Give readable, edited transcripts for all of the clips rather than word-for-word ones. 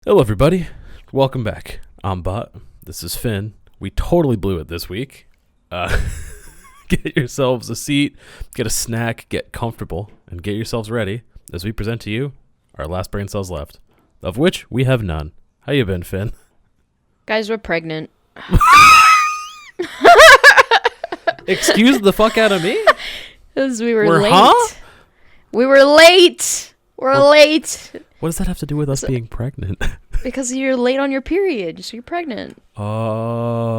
Hello, everybody. Welcome back. I'm Bot. This is Finn. We totally blew it this week. Get yourselves a seat, get a snack, get comfortable, and get yourselves ready as we present to you our last brain cells left, of which we have none. How you been, Finn? Guys, we're pregnant. Excuse the fuck out of me? Because we're late. Huh? We were late. We're late. What does that have to do with us being pregnant? Because you're late on your period, so you're pregnant. Oh.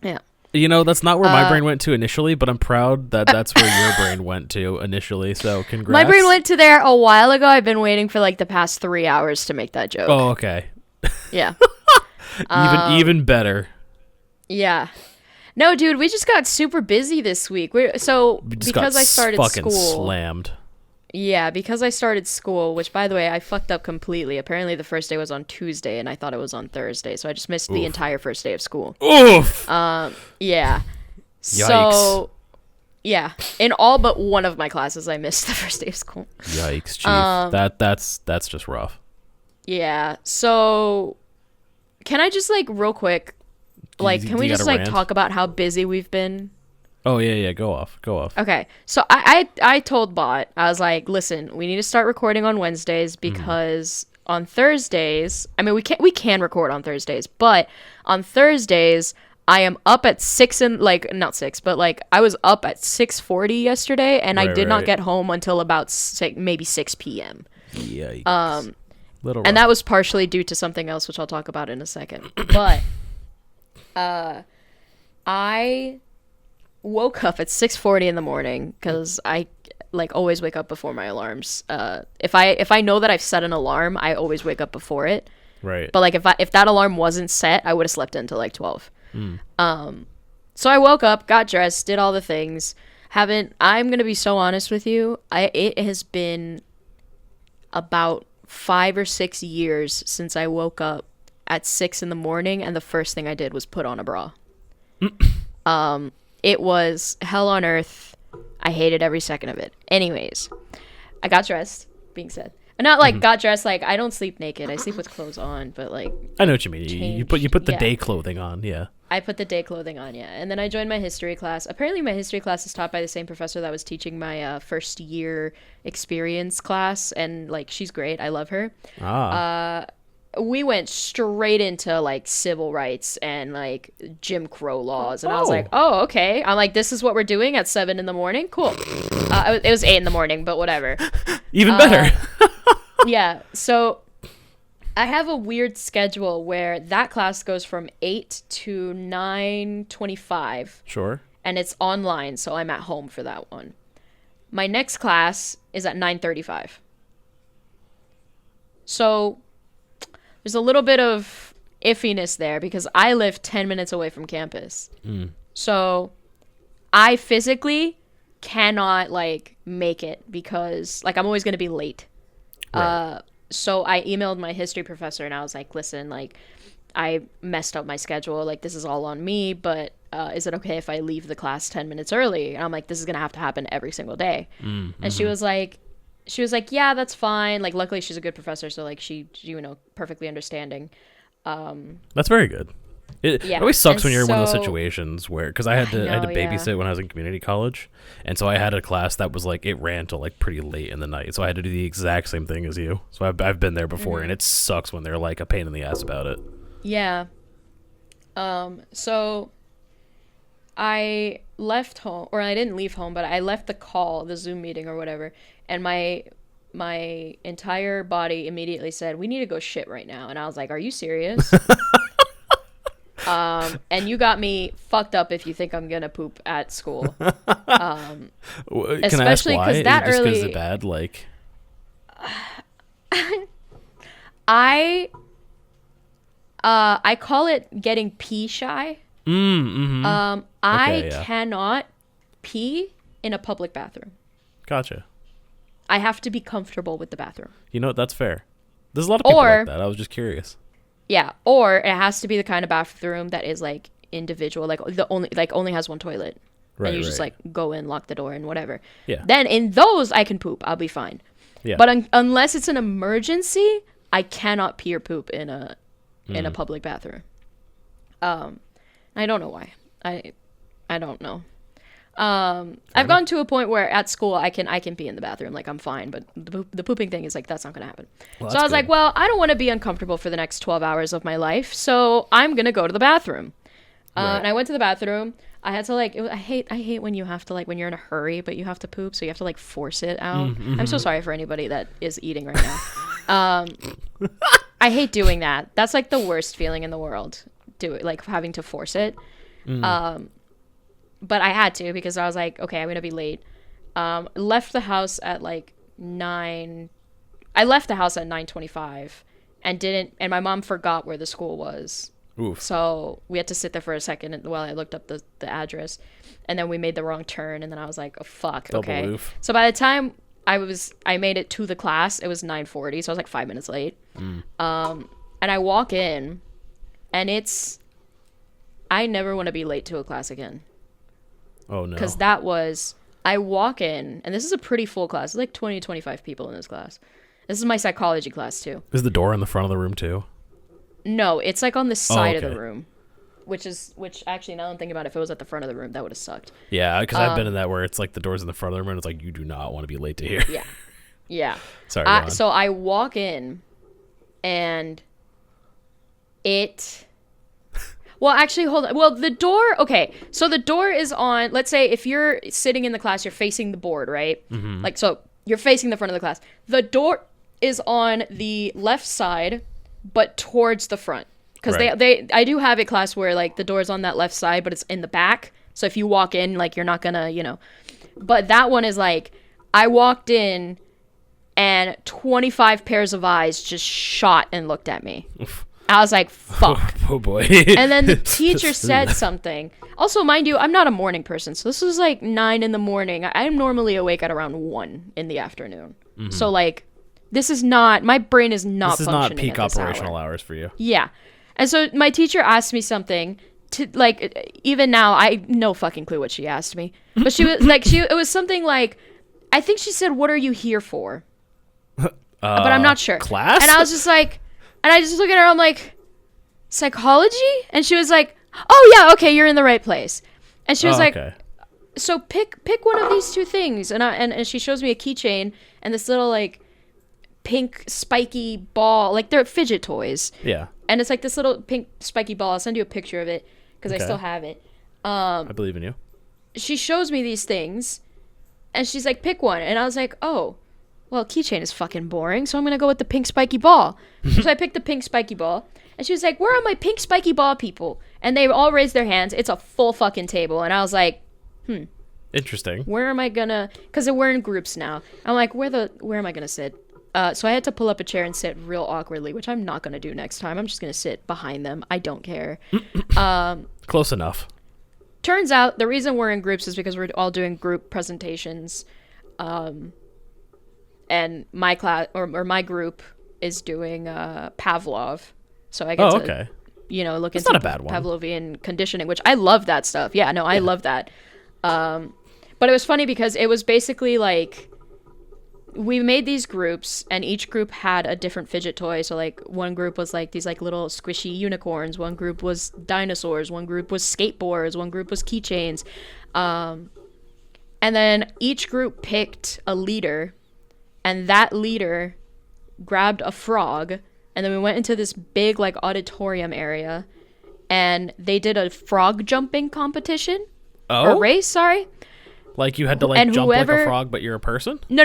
Yeah. You know, that's not where my brain went to initially, but I'm proud that that's where your brain went to initially, so congrats. My brain went to there a while ago. I've been waiting for like the past 3 hours to make that joke. Oh, okay. Yeah. Even better. Yeah. No, dude, we just got super busy this week. Because I started fucking school. Slammed. Yeah, because I started school, which, by the way, I fucked up completely. Apparently, the first day was on Tuesday, and I thought it was on Thursday, so I just missed the entire first day of school. Oof! Yeah. Yikes. So, yeah. In all but one of my classes, I missed the first day of school. Yikes, chief. That's just rough. Yeah. So, can I just, like, real quick, like, can we just, like, talk about how busy we've been? Oh, yeah, go off. Okay, so I told Bot, I was like, listen, we need to start recording on Wednesdays because on Thursdays, I mean, we can record on Thursdays, but on Thursdays, I am up at 6 and, like, not 6, but, like, I was up at 6:40 yesterday, and I did not get home until about maybe 6 p.m. Yikes. Little rough. And that was partially due to something else, which I'll talk about in a second. But, I woke up at 6:40 in the morning because I like always wake up before my alarms. If I know that I've set an alarm, I always wake up before it. Right. But like if that alarm wasn't set, I would have slept until like 12. So I woke up, got dressed, did all the things. I'm gonna be so honest with you. It has been about 5 or 6 years since I woke up at 6 in the morning, and the first thing I did was put on a bra. It was hell on earth. I hated every second of it. Anyways, I got dressed, being said. And not like got dressed, like I don't sleep naked. I sleep with clothes on, but like I know what you mean. You put the day clothing on, yeah. I put the day clothing on, yeah. And then I joined my history class. Apparently my history class is taught by the same professor that was teaching my first year experience class, and like she's great. I love her. We went straight into like civil rights and like Jim Crow laws, and I was like, oh, okay. I'm like, this is what we're doing at 7 in the morning. Cool. It was 8 in the morning, but whatever. Even better. Yeah. So I have a weird schedule where that class goes from 8 to 9:25. Sure. And it's online, so I'm at home for that one. My next class is at 9:35. So there's a little bit of iffiness there because I live 10 minutes away from campus. So I physically cannot like make it because like I'm always going to be late. Right. So I emailed my history professor and I was like, listen, like I messed up my schedule. Like this is all on me, but is it okay if I leave the class 10 minutes early? And I'm like, this is going to have to happen every single day. And she was like, yeah, that's fine. Like, luckily she's a good professor. So like she, perfectly understanding. That's very good. It always sucks when you're in one of those situations where, because I had to babysit when I was in community college, and so I had a class that was like, it ran till like pretty late in the night, so I had to do the exact same thing as you. So I've been there before, and it sucks when they're like a pain in the ass about it. Yeah. So I left home, or I didn't leave home, but I left the Zoom meeting or whatever, and my entire body immediately said, we need to go shit right now. And I was like, are you serious? And you got me fucked up if you think I'm gonna poop at school. Especially because that early. Just because it's bad, like. I call it getting pee shy. I cannot pee in a public bathroom. Gotcha. I have to be comfortable with the bathroom. You know, that's fair. There's a lot of people like that. I was just curious. Yeah, or it has to be the kind of bathroom that is like individual, like only has one toilet. Right, and you just like go in, lock the door, and whatever. Yeah. Then in those I can poop. I'll be fine. Yeah. But unless it's an emergency, I cannot pee or poop in a public bathroom. I don't know why. I don't know. I've gotten to a point where at school I can pee in the bathroom, like I'm fine, but the pooping thing is like that's not gonna happen. So I was like, well, I don't want to be uncomfortable for the next 12 hours of my life, so I'm gonna go to the bathroom. And I went to the bathroom. I had to like I hate when you have to like when you're in a hurry but you have to poop, so you have to like force it out. I'm so sorry for anybody that is eating right now. I hate doing that. That's like the worst feeling in the world. Like having to force it. But I had to because I was like, okay, I'm gonna be late. Left the house at like 9. I left the house at 9:25 and my mom forgot where the school was. Oof. So we had to sit there for a second while I looked up the address, and then we made the wrong turn, and then I was like, oh fuck, okay. Double oof. So by the time I made it to the class, it was 9:40, so I was like 5 minutes late. And I walk in, and I never want to be late to a class again. Oh no. Because I walk in, and this is a pretty full class. There's like 20 to 25 people in this class. This is my psychology class too. Is the door in the front of the room too? No, it's like on the side of the room, which actually, now I'm thinking about it, if it was at the front of the room, that would have sucked. Yeah, because I've been in that where it's like the door's in the front of the room and it's like you do not want to be late to here. Yeah. Sorry. So I walk in, and well, actually, hold on. Well, the door, okay. So the door is on, let's say if you're sitting in the class, you're facing the board, right? Mm-hmm. Like, so you're facing the front of the class. The door is on the left side, but towards the front. Because I do have a class where, like, the door is on that left side, but it's in the back. So if you walk in, like, you're not gonna, But that one is, like, I walked in, and 25 pairs of eyes just shot and looked at me. Oof. I was like, fuck. Oh boy. And then the teacher said something. Also, mind you, I'm not a morning person. So this was like 9 in the morning. I'm normally awake at around 1 in the afternoon. Mm-hmm. So like, my brain is not functioning. This is not peak operational hours for you. Yeah. And so my teacher asked me something to like, even now, I no fucking clue what she asked me. But she was like, it was something like, I think she said, what are you here for? But I'm not sure. Class? And I was just like, and I just look at her, I'm like, psychology? And she was like, oh yeah, okay, you're in the right place. And she was like, okay. So pick one of these two things. And she shows me a keychain and this little like pink spiky ball, like they're fidget toys. Yeah. And it's like this little pink spiky ball. I'll send you a picture of it because I still have it. I believe in you. She shows me these things and she's like, pick one. And I was like, oh. Well, keychain is fucking boring, so I'm going to go with the pink spiky ball. So I picked the pink spiky ball. And she was like, where are my pink spiky ball people? And they all raised their hands. It's a full fucking table. And I was like, Interesting. Where am I going to... Because we're in groups now. I'm like, where am I going to sit? So I had to pull up a chair and sit real awkwardly, which I'm not going to do next time. I'm just going to sit behind them. I don't care. Close enough. Turns out the reason we're in groups is because we're all doing group presentations. And my class or my group is doing Pavlov, so I get to look into Pavlovian conditioning, which I love that stuff. Yeah, no, I love that. But it was funny because it was basically like we made these groups, and each group had a different fidget toy. So like one group was like these like little squishy unicorns, one group was dinosaurs, one group was skateboards, one group was keychains, and then each group picked a leader. And that leader grabbed a frog, and then we went into this big, like, auditorium area, and they did a frog jumping competition. Oh? Or race, sorry. Like you had to, like, jump like a frog, but you're a person? No.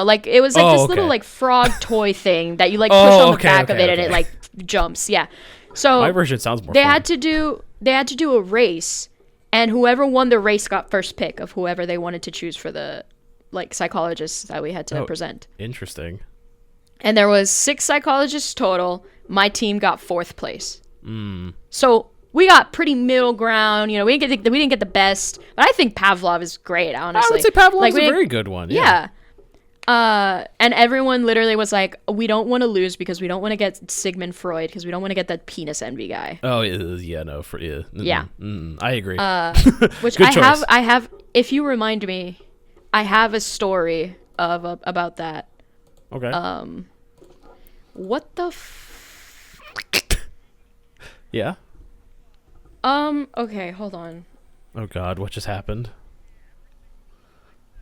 Like, it was, like, little, like, frog toy thing that you, like, push on the back of it, and it, like, jumps. Yeah. So my version sounds more fun. They had to do a race, and whoever won the race got first pick of whoever they wanted to choose for the... like psychologists that we had to present. Interesting. And there was 6 psychologists total. My team got 4th place. So we got pretty middle ground. We didn't get the best, but I think Pavlov is great. Honestly, I would say Pavlov is a very good one. Yeah. And everyone literally was like, we don't want to lose because we don't want to get Sigmund Freud because we don't want to get that penis envy guy. Oh yeah, no, I agree. Which I have. If you remind me. I have a story about that. Okay. What the Yeah? Okay, hold on. Oh god, what just happened?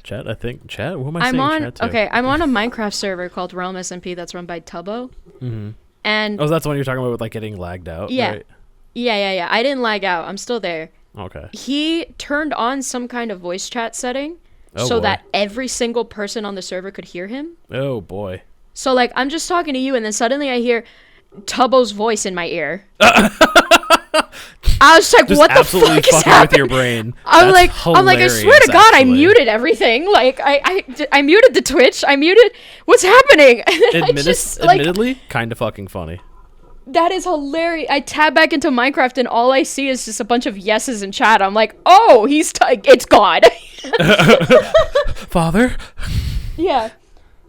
Chat, I think. Chat? What am I saying chat to? Okay, I'm on a Minecraft server called Realm SMP that's run by Tubbo. Mm-hmm. And oh, that's the one you're talking about with, like, getting lagged out? Yeah. Right? Yeah. I didn't lag out. I'm still there. Okay. He turned on some kind of voice chat setting so that every single person on the server could hear him. Oh, boy. So, like, I'm just talking to you, and then suddenly I hear Tubbo's voice in my ear. I was like, just what the fuck is happening? With your brain. I'm like, I swear to God, I muted everything. Like, I muted the Twitch. I muted. What's happening? Admittedly, kind of fucking funny. That is hilarious. I tab back into Minecraft, and all I see is just a bunch of yeses in chat. I'm like, oh, it's God. Father? Yeah.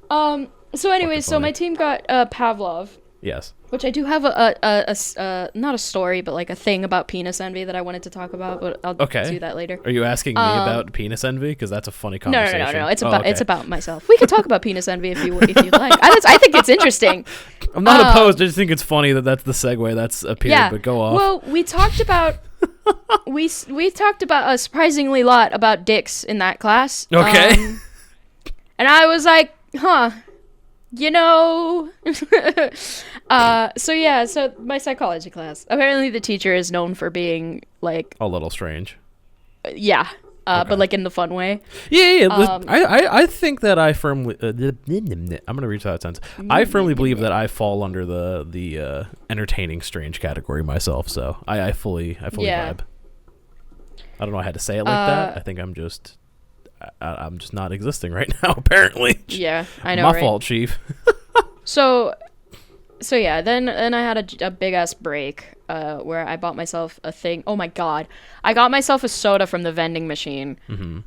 So anyway, so my team got Pavlov. Yes. Which I do have a not a story, but like a thing about penis envy that I wanted to talk about, but I'll do that later. Are you asking me about penis envy? Because that's a funny conversation. No. It's about myself. We could talk about penis envy if you'd like. I think it's interesting. I'm not opposed. I just think it's funny that that's the segue that's appeared. Yeah. But go off. Well, we talked about we talked about a surprisingly lot about dicks in that class. Okay. And I was like, huh. You know, so my psychology class, apparently the teacher is known for being like a little strange. Yeah. But like in the fun way. Yeah. I think that I firmly, I'm going to reach that sentence. I firmly believe that I fall under the entertaining strange category myself. So I fully vibe. I don't know how to say it like that. I think I'm just not existing right now, apparently. Yeah, I know. My fault, Chief. So yeah. Then I had a big ass break where I bought myself a thing. Oh my God, I got myself a soda from the vending machine, and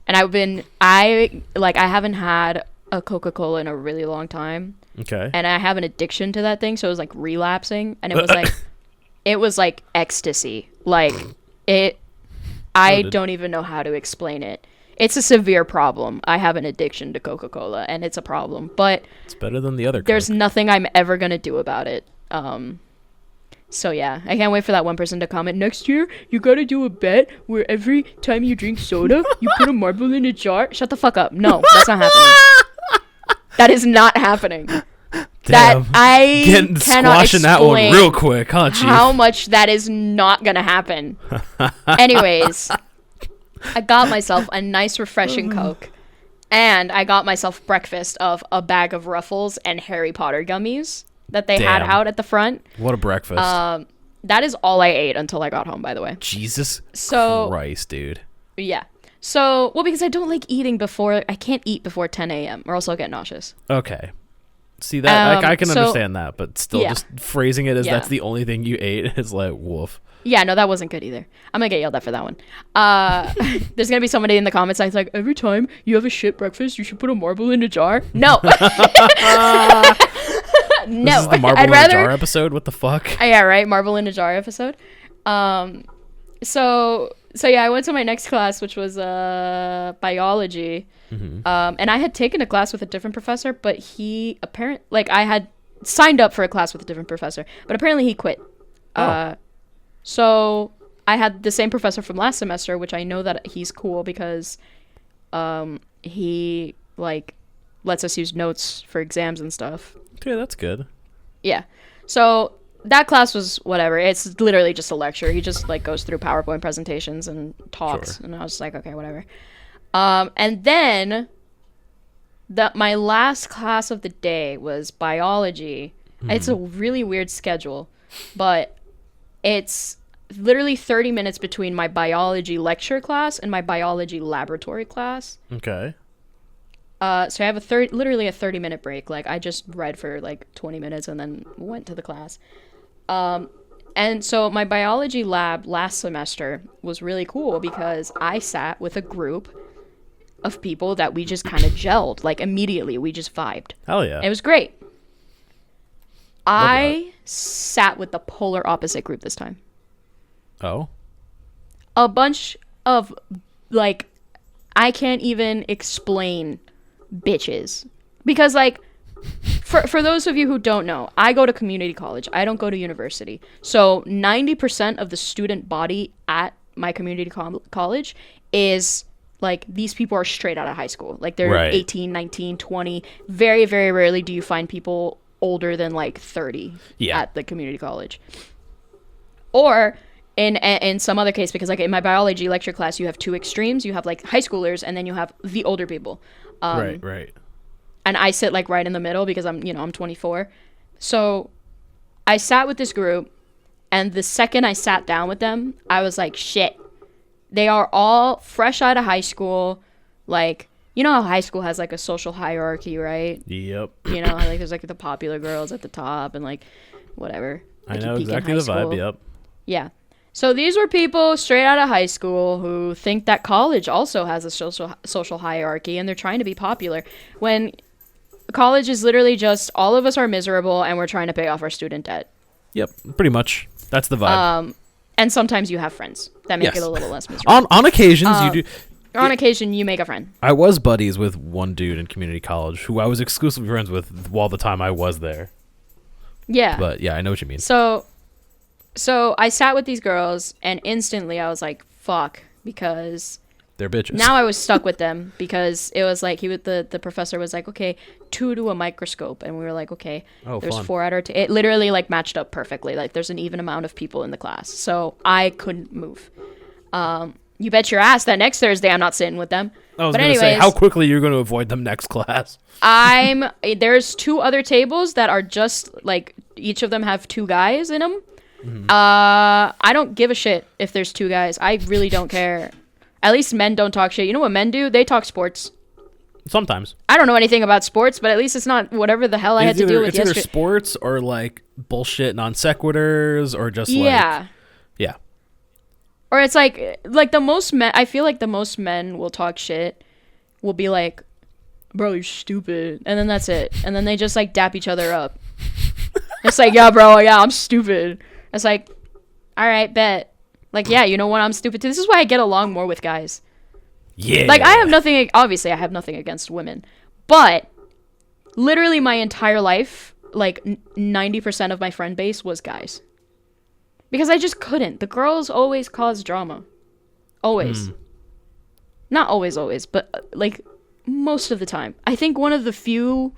I haven't had a Coca-Cola in a really long time. Okay. And I have an addiction to that thing, so it was like relapsing, and it was like ecstasy. Like it. I don't even know how to explain it. It's a severe problem. I have an addiction to Coca-Cola, and it's a problem. But it's better than the other Coke. There's nothing I'm ever going to do about it. So, yeah. I can't wait for that one person to comment, next year, you got to do a bet where every time you drink soda, you put a marble in a jar. Shut the fuck up. No, that's not happening. That is not happening. Damn. That I cannot explain that one real quick, huh, Chief? How much that is not going to happen. Anyways... I got myself a nice refreshing Coke, and I got myself breakfast of a bag of Ruffles and Harry Potter gummies that they had out at the front. What a breakfast. That is all I ate until I got home, by the way. Jesus Christ, dude. Yeah. So, well, because I don't like eating I can't eat before 10 a.m. or else I'll get nauseous. Okay. See, that I can understand that, but still just phrasing it as that's the only thing you ate is like, woof. Yeah, no, that wasn't good either. I'm going to get yelled at for that one. There's going to be somebody in the comments that's like, every time you have a shit breakfast, you should put a marble in a jar. No. No. This is the marble in a jar episode? What the fuck? Yeah, right? Marble in a jar episode. So yeah, I went to my next class, which was biology. And I had taken a class with a different professor, but he I had signed up for a class with a different professor, but apparently he quit. So I had the same professor from last semester, which I know that he's cool because he lets us use notes for exams and stuff. Okay, that's good. Yeah. So that class was whatever. It's literally just a lecture. He just goes through PowerPoint presentations and talks. Sure. And I was just like, okay, whatever. And then my last class of the day was biology. It's a really weird schedule, but it's literally 30 minutes between my biology lecture class and my biology laboratory class. Okay. So I have literally a 30-minute break. I just read for 20 minutes and then went to the class. And so my biology lab last semester was really cool because I sat with a group of people that we just kind of gelled. Immediately, we just vibed. Hell yeah. It was great. I sat with the polar opposite group this time. Oh? A bunch of, I can't even explain bitches. Because, for those of you who don't know, I go to community college. I don't go to university. So 90% of the student body at my community college is like, these people are straight out of high school. Like, they're 18, 19, 20. Very, very rarely do you find people older than like 30 at the community college. Or in some other case, because like in my biology lecture class, you have two extremes. You have like high schoolers, and then you have the older people. Right. And I sit like right in the middle because I'm 24. So I sat with this group, and the second I sat down with them, I was like, shit. They are all fresh out of high school. Like, you know how high school has like a social hierarchy, right? Yep. You know, like there's like the popular girls at the top and like whatever. Like, I know exactly the vibe, yep. Yeah. So these were people straight out of high school who think that college also has a social hierarchy, and they're trying to be popular, when college is literally just all of us are miserable and we're trying to pay off our student debt. Yep, pretty much. That's the vibe. And sometimes you have friends that make it a little less miserable. On occasions, you do. On occasion, you make a friend. I was buddies with one dude in community college who I was exclusively friends with while the time I was there. Yeah. But yeah, I know what you mean. So I sat with these girls, and instantly I was like, fuck, because they're bitches. Now I was stuck with them, because it was like the professor was like, okay, 2 to a microscope, and we were like, okay, there's fun. 4 at our it literally like matched up perfectly. Like, there's an even amount of people in the class, so I couldn't move. You bet your ass that next Thursday I'm not sitting with them. I was going to say, how quickly you're going to avoid them next class. There's 2 other tables that are just like, each of them have 2 guys in them. Mm-hmm. I don't give a shit if there's 2 guys. I really don't care. At least men don't talk shit. You know what men do? They talk sports. Sometimes. I don't know anything about sports, but at least it's not whatever the hell I had to deal with yesterday. It's either sports or like bullshit non sequiturs or just yeah. Or it's like the most men, I feel like the most men will talk shit, will be like, bro, you're stupid. And then that's it. And then they just like dap each other up. It's like, yeah, bro, yeah, I'm stupid. It's like, all right, bet. Like, yeah, you know what, I'm stupid too. This is why I get along more with guys. Yeah. Like, obviously I have nothing against women. But literally my entire life, like 90% of my friend base was guys. Because I just couldn't. The girls always cause drama. Always. Not always, but like most of the time. I think one of the few,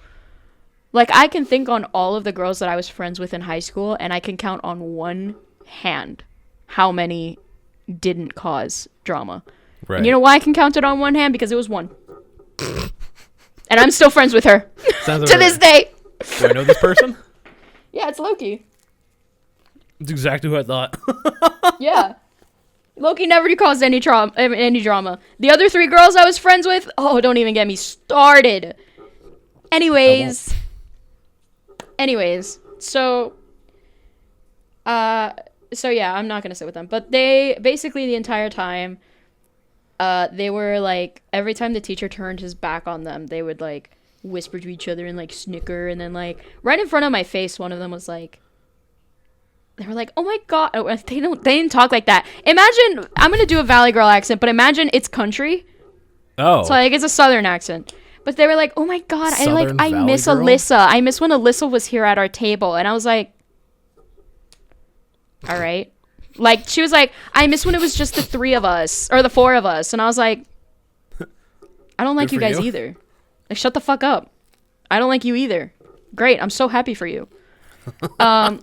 like, I can think on all of the girls that I was friends with in high school, and I can count on one hand how many didn't cause drama. Right. And you know why I can count it on one hand? Because it was one. And I'm still friends with her. To this day. Do I know this person? Yeah, it's Loki. It's exactly who I thought. Yeah. Loki never caused any drama. The other 3 girls I was friends with, oh, don't even get me started. Anyways, so yeah, I'm not gonna sit with them. But they basically the entire time, they were like, every time the teacher turned his back on them, they would like whisper to each other and like snicker, and then like right in front of my face, one of them was like, they were like, oh my god, they didn't talk like that. Imagine, I'm gonna do a Valley Girl accent, but imagine it's country. Oh. So like it's a Southern accent. But they were like, oh my god, I miss Girl? Alyssa. I miss when Alyssa was here at our table. And I was like, all right. Like, she was like, I miss when it was just the 3 of us, or the 4 of us. And I was like, I don't like you guys either. Like, shut the fuck up. I don't like you either. Great, I'm so happy for you. And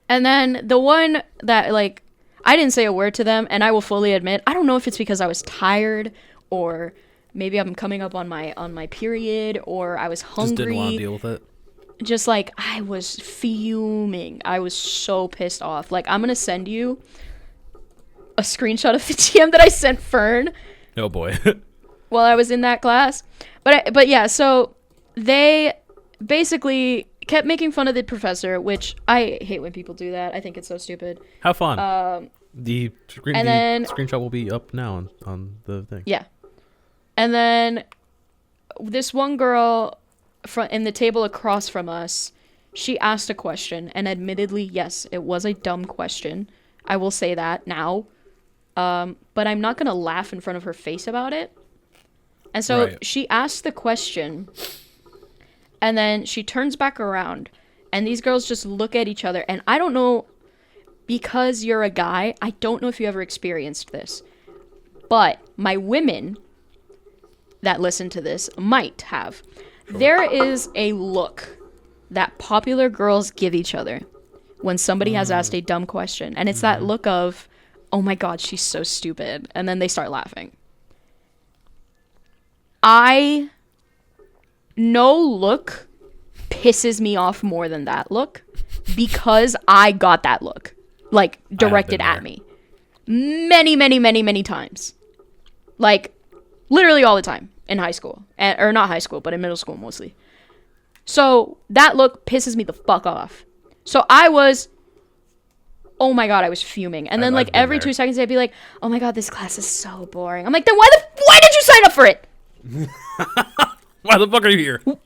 then the one that, like, I didn't say a word to them, and I will fully admit, I don't know if it's because I was tired, or maybe I'm coming up on my period, or I was hungry. Just didn't want to deal with it. Just like, I was fuming. I was so pissed off. Like, I'm gonna send you a screenshot of the TM that I sent Fern. Oh boy. While I was in that class. But yeah, so they basically kept making fun of the professor, which I hate when people do that. I think it's so stupid. How fun. The screenshot will be up now on the thing. Yeah. And then this one girl in the table across from us, she asked a question, and admittedly, yes, it was a dumb question. I will say that now. But I'm not going to laugh in front of her face about it. And so she asked the question, And then she turns back around, and these girls just look at each other. And I don't know, because you're a guy, I don't know if you ever experienced this, but my women that listen to this might have. Sure. There is a look that popular girls give each other when somebody has asked a dumb question. And it's that look of, oh my God, she's so stupid. And then they start laughing. No look pisses me off more than that look, because I got that look, like, directed at me many, many, many, many times. Like, literally all the time in high school. Or not high school, but in middle school mostly. So that look pisses me the fuck off. So I was, oh my God, I was fuming. And then, like, every 2 seconds, I'd be like, oh my God, this class is so boring. I'm like, then why did you sign up for it? Why the fuck are you here? And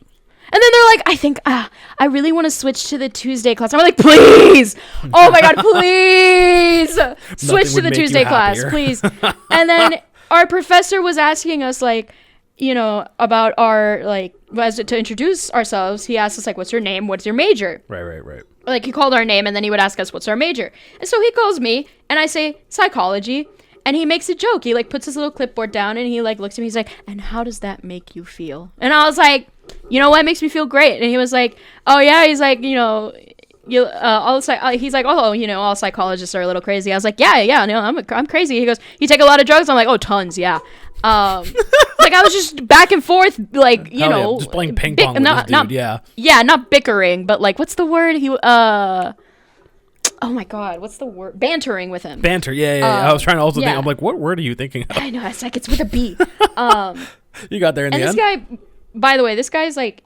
then they're like, I think, I really want to switch to the Tuesday class. I'm like, please. Oh my God, please. Switch to the Tuesday class, please. And then our professor was asking us, like, you know, about our, like, to introduce ourselves. He asked us, like, what's your name? What's your major? Right. Like, he called our name, and then he would ask us, what's our major? And so he calls me, and I say, psychology. And he makes a joke. He, like, puts his little clipboard down, and he, like, looks at me. He's like, and how does that make you feel? And I was like, you know what makes me feel great? And he was like, oh, yeah. He's like, you know, he's like, oh, you know, all psychologists are a little crazy. I was like, yeah, no, I'm crazy. He goes, you take a lot of drugs? I'm like, oh, tons, yeah. Like, I was just back and forth, like, you know. Yeah. Just playing ping pong with this dude, yeah. Yeah, not bickering, but, like, what's the word? Oh my God, what's the word? Bantering with him. Banter, yeah. I was trying to also think, I'm like, what word are you thinking of? I know, it's like, it's with a B. You got there in the end? And this guy, by the way, like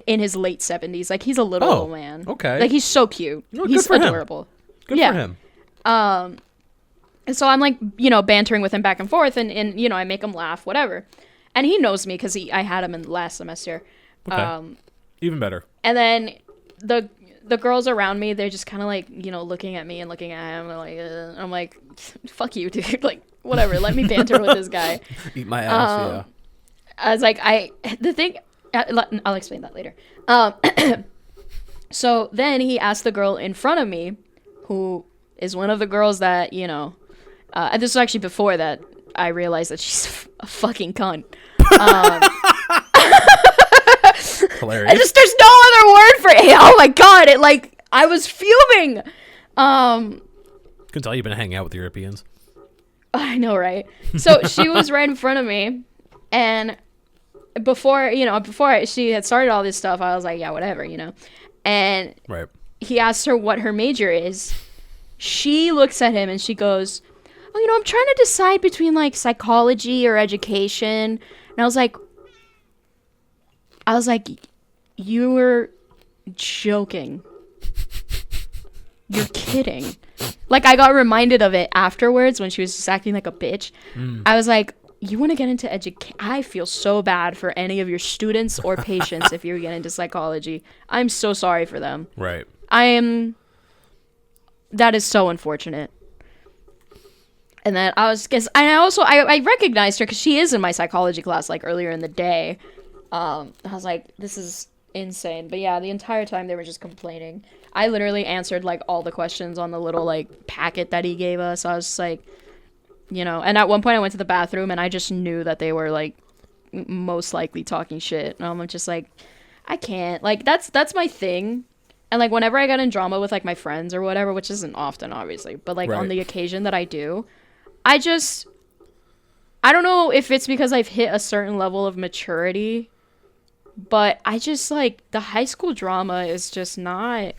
in his late 70s. Like, he's a little old man. Okay. Like, he's so cute. Oh, he's adorable. Good for him. And so I'm, like, you know, bantering with him back and forth, and you know, I make him laugh, whatever. And he knows me because I had him in last semester. Okay. Even better. And then the girls around me, they're just kind of, like, you know, looking at me and looking at him. Like, I'm like, fuck you, dude. Like, whatever. Let me banter with this guy. Eat my ass, yeah. I was like, I'll explain that later. So then he asked the girl in front of me, who is one of the girls that, you know, and this was actually before that I realized that she's a fucking cunt. Hilarious. There's no other word for it. Oh my God, I was fuming. Can tell you've been hanging out with Europeans. I know, right? So she was right in front of me, and before she had started all this stuff, I was like, yeah, whatever, you know. And right. He asked her what her major is. She looks at him and she goes, oh, you know, I'm trying to decide between, like, psychology or education. And I was like, you were joking. You're kidding. Like, I got reminded of it afterwards when she was just acting like a bitch. I was like, you want to get into education? I feel so bad for any of your students or patients if you get into psychology. I'm so sorry for them. Right. That is so unfortunate. And then I recognized her because she is in my psychology class, like, earlier in the day. I was like, this is insane. But yeah, the entire time they were just complaining. I literally answered, like, all the questions on the little, like, packet that he gave us. I was just like, you know, and at one point I went to the bathroom and I just knew that they were, like, most likely talking shit. And I'm just like, I can't. Like, that's my thing. And, like, whenever I got in drama with, like, my friends or whatever, which isn't often, obviously, but, like, on the occasion that I do, I don't know if it's because I've hit a certain level of maturity, but I just, like, the high school drama is just not,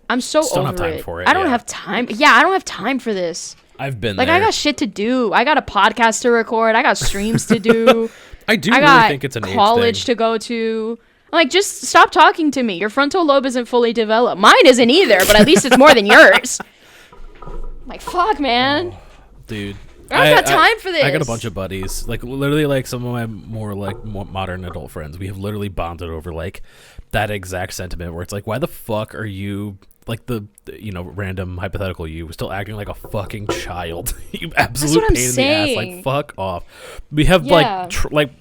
I'm so Still over have time it. for it. I don't have time. Yeah, I don't have time for this. I've been like, there. I got shit to do. I got a podcast to record. I got streams to do. I really think it's an college to go to. Like, just stop talking to me. Your frontal lobe isn't fully developed. Mine isn't either, but at least it's more than yours. Like, fuck, man. Oh, dude. I don't got time for this. I got a bunch of buddies. Like, literally, like, some of my more modern adult friends. We have literally bonded over, like, that exact sentiment where it's like, why the fuck are you like the random hypothetical you was still acting like a fucking child. You absolute pain in the ass. Like, fuck off. We have like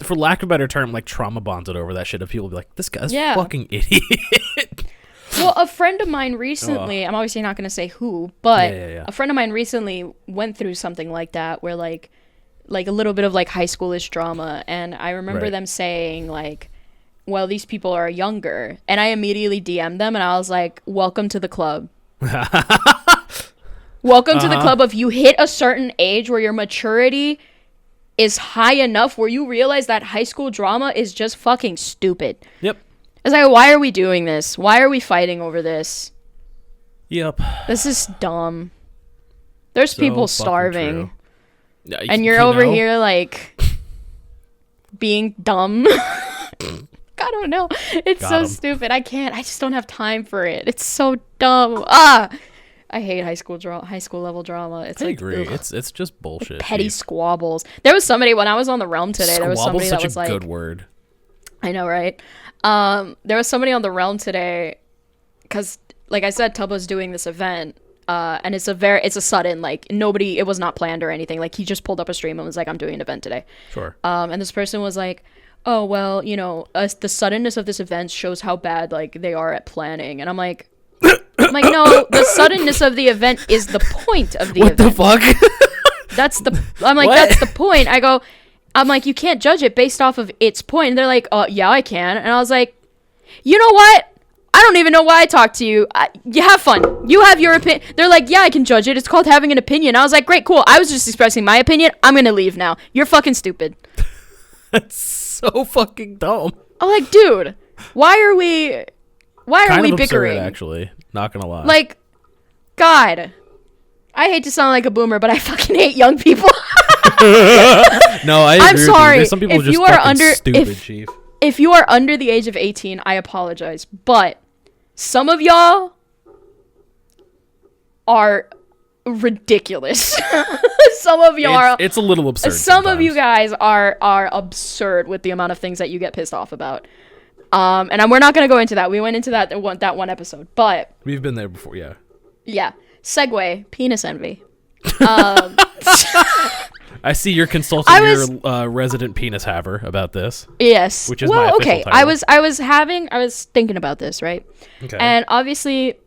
for lack of a better term, like trauma bonded over that shit. Of people be like, this guy's fucking idiot. Well, a friend of mine recently, I'm obviously not going to say who, but a friend of mine recently went through something like that, where like a little bit of like high schoolish drama, and I remember them saying like, well, these people are younger, and I immediately DM'd them and I was like, welcome to the club. Welcome to the club of you hit a certain age where your maturity is high enough where you realize that high school drama is just fucking stupid. Yep. It's like, why are we doing this? Why are we fighting over this? Yep. This is dumb. There's people starving. And you're over here like being dumb. I don't know. It's so stupid. I just don't have time for it. It's so dumb. I hate high school level drama. It's I agree. Ugh. It's just bullshit. Petty squabbles. There was somebody when I was on the Realm today. There was somebody that was like, good word. I know, right? There was somebody on the Realm today because, like I said, Tubbo's doing this event. And it's a sudden, like, it was not planned or anything. Like, he just pulled up a stream and was like, I'm doing an event today. Sure. And this person was like, oh, well, the suddenness of this event shows how bad, like, they are at planning. And I'm like, no, the suddenness of the event is the point of the event. What the fuck? That's the point. I'm like, you can't judge it based off of its point. And they're like, yeah, I can. And I was like, you know what? I don't even know why I talked to you. You have fun. You have your opinion. They're like, yeah, I can judge it. It's called having an opinion. I was like, great, cool. I was just expressing my opinion. I'm going to leave now. You're fucking stupid. That's so fucking dumb. I'm like, dude, why are we bickering? Absurd, actually. Not going to lie. Like, God, I hate to sound like a boomer, but I fucking hate young people. No, I agree. I'm sorry. There's some people just fucking stupid, Chief. If you are under the age of 18, I apologize. But some of y'all are ridiculous. Some of y'all are... It's a little absurd. Some of you guys are absurd with the amount of things that you get pissed off about. And we're not going to go into that. We went into that one episode. But... We've been there before, yeah. Yeah. Segue. Penis envy. I see you're consulting your resident penis haver about this. Yes. Which is my official title. I was thinking about this, right? Okay. And obviously,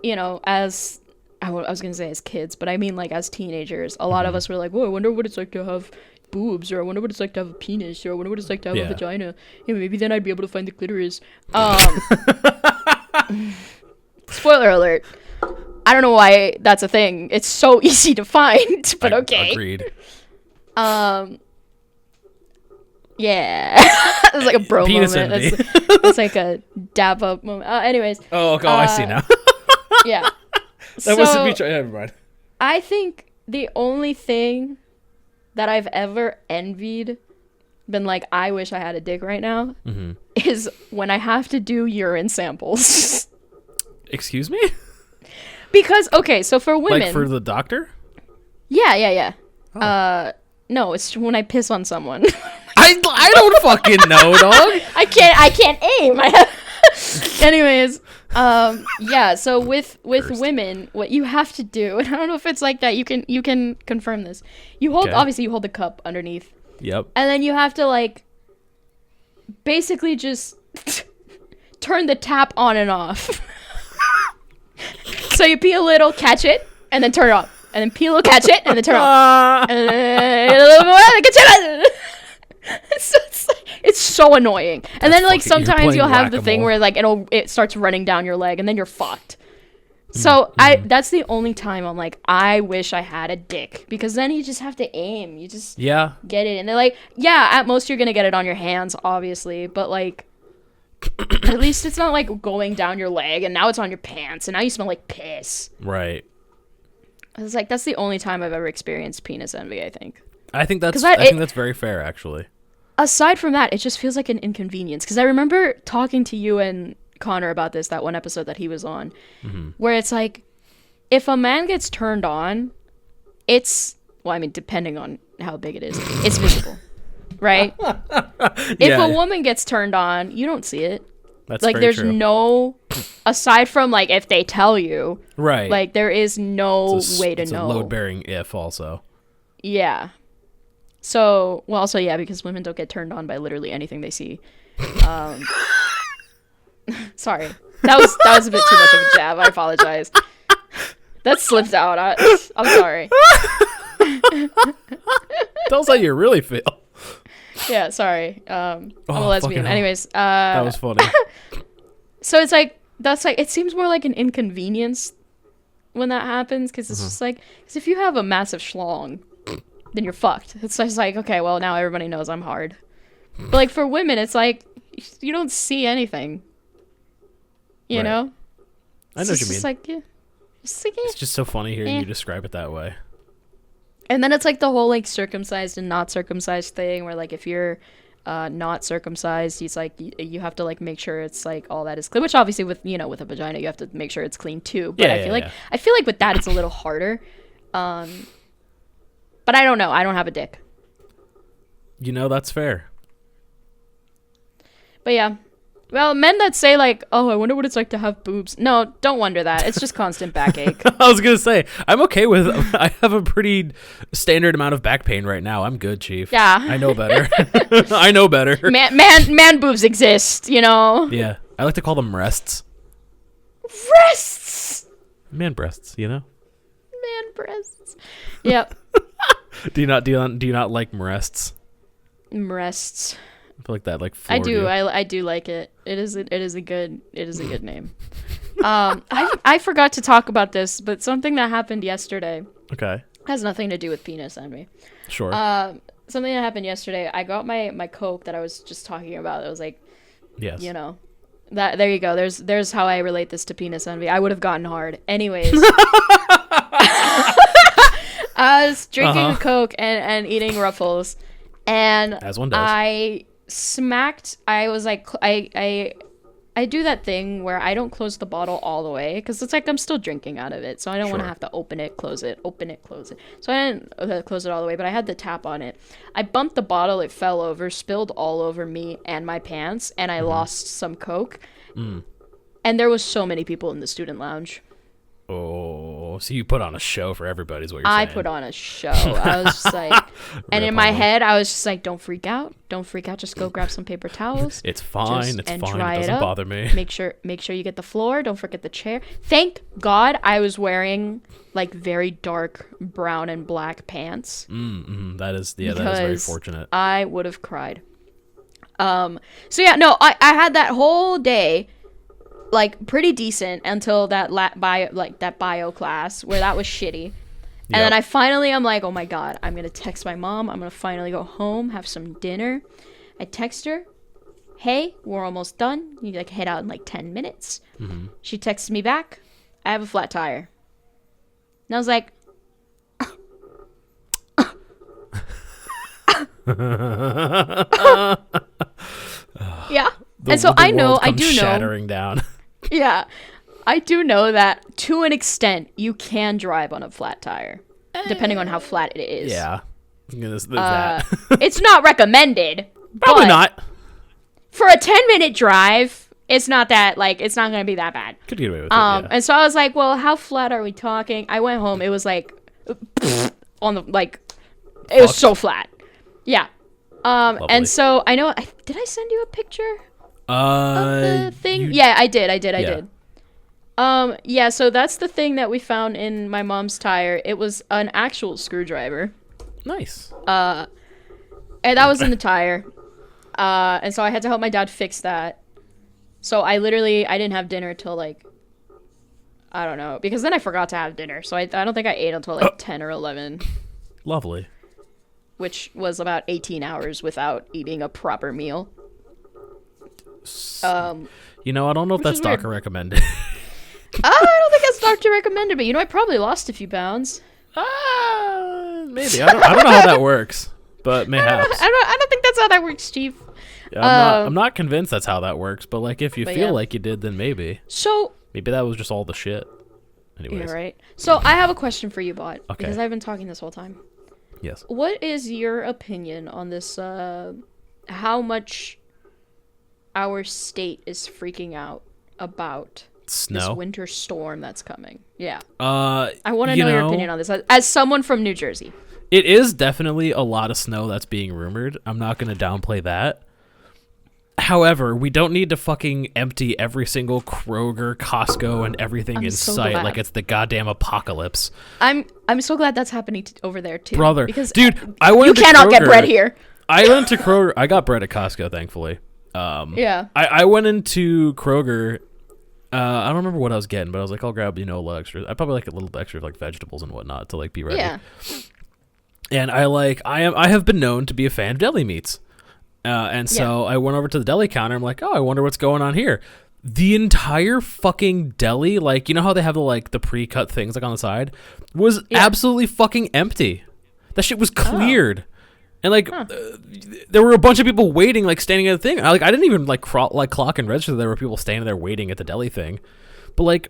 as I was going to say as kids, but I mean like as teenagers, a lot of us were like, "Whoa, I wonder what it's like to have boobs, or I wonder what it's like to have a penis, or I wonder what it's like to have a vagina. Yeah, maybe then I'd be able to find the clitoris." Spoiler alert. I don't know why that's a thing. It's so easy to find, but okay. Agreed. Yeah. It's like a bro penis moment. It's like a dab up moment. Anyways. I see now. Yeah. That wasn't me. Never mind. I think the only thing that I've ever envied, been like, I wish I had a dick right now, is when I have to do urine samples. Excuse me? Because, okay, so for women... Like for the doctor? Yeah. Oh. No, it's when I piss on someone. I don't fucking know, dog. I can't aim. Anyways, yeah. So with women, what you have to do, and I don't know if it's like that. You can confirm this. You hold obviously you hold the cup underneath. Yep. And then you have to like basically just turn the tap on and off. So you pee a little, catch it, and then turn it off. And then pee a little, catch it, and then turn it off. And then a little more, and catch it. It's so annoying. And then like sometimes you'll have the thing where like it starts running down your leg, and then you're fucked. So that's the only time I'm like, I wish I had a dick, because then you just have to aim. You just get it, and they're like, yeah, at most you're gonna get it on your hands, obviously, but like. At least it's not like going down your leg and now it's on your pants and now you smell like piss. Right. I was like, that's the only time I've ever experienced penis envy, I think. I think that's very fair, actually. Aside from that, it just feels like an inconvenience. Because I remember talking to you and Connor about this, that one episode that he was on, where it's like, if a man gets turned on, it's, well, I mean, depending on how big it is, it's visible. Right? If a woman gets turned on, you don't see it. That's like, there's true. no aside from like if they tell you, right? Like there is no way to it's know. A load bearing if also. Yeah. So also because women don't get turned on by literally anything they see. Sorry, that was a bit too much of a jab. I apologize. That slipped out. I'm sorry. Tell us how you really feel. Yeah, sorry. I'm a lesbian. Anyways, that was funny. So it's like it seems more like an inconvenience when that happens, because it's just like, because if you have a massive schlong, then you're fucked. It's just like, okay, well now everybody knows I'm hard. But like for women, it's like you don't see anything. You know? I know what you mean. It's like, yeah. It's just so funny hearing you describe it that way. And then it's like the whole like circumcised and not circumcised thing, where like if you're not circumcised, it's like you have to like make sure it's like all that is clean. Which obviously with with a vagina you have to make sure it's clean too. But I feel like with that it's a little harder. But I don't know. I don't have a dick. That's fair. But yeah. Well, men that say like, oh, I wonder what it's like to have boobs. No, don't wonder that. It's just constant backache. I was going to say, I'm okay with, I have a pretty standard amount of back pain right now. I'm good, Chief. Yeah. I know better. I know better. Man boobs exist, Yeah. I like to call them rests. Breasts! Man breasts, Man breasts. Yep. Do you not like breasts? Breasts. I feel like that I do. I do like it. It is a good name. I forgot to talk about this, but something that happened yesterday. Okay. Has nothing to do with penis envy. Sure. Something that happened yesterday. I got my Coke that I was just talking about. It was like, yes. That there you go. There's how I relate this to penis envy. I would have gotten hard. Anyways. I was drinking a Coke and eating Ruffles, and as one does. I was like, I do that thing where I don't close the bottle all the way, because it's like I'm still drinking out of it, so I don't want to have to open it, close it, close it. So I didn't close it all the way, but I had the tap on it. I bumped the bottle, it fell over, spilled all over me and my pants, and I lost some Coke. And there was so many people in the student lounge. Oh, so you put on a show for everybody is what you're saying. I put on a show. I was just like, and in my head, I was just like, don't freak out. Just go grab some paper towels. It's fine. It doesn't bother me. Make sure you get the floor. Don't forget the chair. Thank God I was wearing like very dark brown and black pants. That is very fortunate. I would have cried. So yeah, no, I had that whole day like pretty decent until that bio class where that was shitty. And then I'm like, oh my God, I'm going to text my mom. I'm going to finally go home, have some dinner. I text her, hey, we're almost done. You like head out in like 10 minutes. She texts me back, I have a flat tire. And I was like, yeah. And so I do know. Shattering down. Yeah. I do know that to an extent you can drive on a flat tire, depending on how flat it is. Yeah. It's not recommended. Probably not. For a 10-minute drive, it's not going to be that bad. Could get away with it. Yeah. And so I was like, well, how flat are we talking? I went home. It was like on the it was so flat. Yeah. And so I know. Did I send you a picture of the thing? Yeah, I did. I did. Yeah. So that's the thing that we found in my mom's tire. It was an actual screwdriver. Nice. And that was in the tire. And so I had to help my dad fix that. So I didn't have dinner till like, I don't know, because then I forgot to have dinner. So I don't think I ate until like 10 or 11. Lovely. Which was about 18 hours without eating a proper meal. I don't know if that's doctor recommended. I don't think that's doctor recommended, but I probably lost a few pounds. Maybe. I don't know how that works, but mayhaps. I don't think that's how that works, Steve. Yeah, I'm not convinced that's how that works, but like if you feel like you did, then maybe. So maybe that was just all the shit. Anyways. Yeah, right. So I have a question for you, Bot. Okay. Because I've been talking this whole time. Yes. What is your opinion on this, how much our state is freaking out about snow? This winter storm that's coming. Yeah. I want to know your opinion on this as someone from New Jersey. It is definitely a lot of snow that's being rumored. I'm not going to downplay that. However, we don't need to fucking empty every single Kroger, Costco, and everything in sight like it's the goddamn apocalypse. I'm so glad that's happening over there too, brother. Because dude, I went. You cannot get bread here. I went to Kroger. I got bread at Costco, thankfully. Yeah. I went into Kroger. I don't remember what I was getting, but I was like, I'll grab a little extra. I probably like a little extra like vegetables and whatnot to like be ready. Yeah. And I have been known to be a fan of deli meats. And so I went over to the deli counter. I'm like, oh, I wonder what's going on here. The entire fucking deli, like, you know how they have the pre-cut things like on the side, was absolutely fucking empty. That shit was cleared. And there were a bunch of people waiting, like standing at the thing. I didn't even clock and register. There were people standing there waiting at the deli thing. But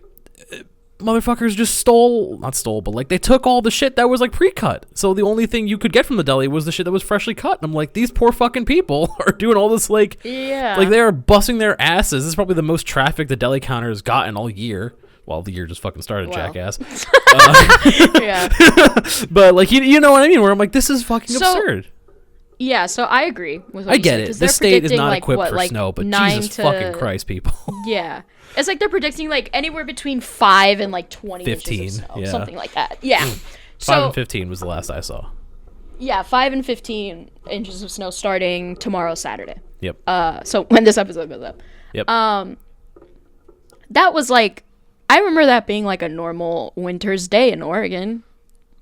motherfuckers just but they took all the shit that was pre-cut. So the only thing you could get from the deli was the shit that was freshly cut. And I'm like, these poor fucking people are doing all this they are busting their asses. This is probably the most traffic the deli counter has gotten all year. Well, the year just fucking started, jackass. Yeah. But you know what I mean? Where I'm like, this is fucking absurd. Yeah, so I agree with what I get it. The state is not equipped for snow, but Jesus fucking Christ, people. Yeah. It's they're predicting anywhere between 5 and 20 15, inches of snow, something like that. Yeah. 5 and 15 was the last I saw. Yeah, 5 and 15 inches of snow starting tomorrow, Saturday. Yep. So when this episode goes up. Yep. That was I remember that being a normal winter's day in Oregon.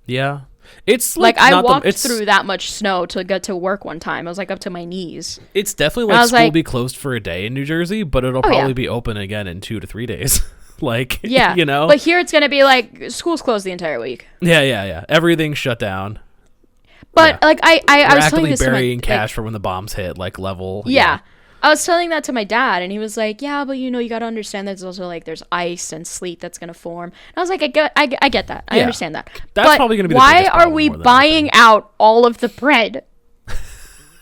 Yeah. It's I walked through that much snow to get to work one time. I was up to my knees. It's definitely school will be closed for a day in New Jersey, but it'll probably be open again in 2 to 3 days. Yeah. You know? But here it's going to be school's closed the entire week. Yeah. Everything's shut down. But I was telling this burying cash for when the bombs hit, level. Yeah. I was telling that to my dad, and he was like, yeah, but you got to understand that there's also there's ice and sleet that's going to form. And I was like, I get that. I understand that. That's probably going to be the why are we buying out all of the bread?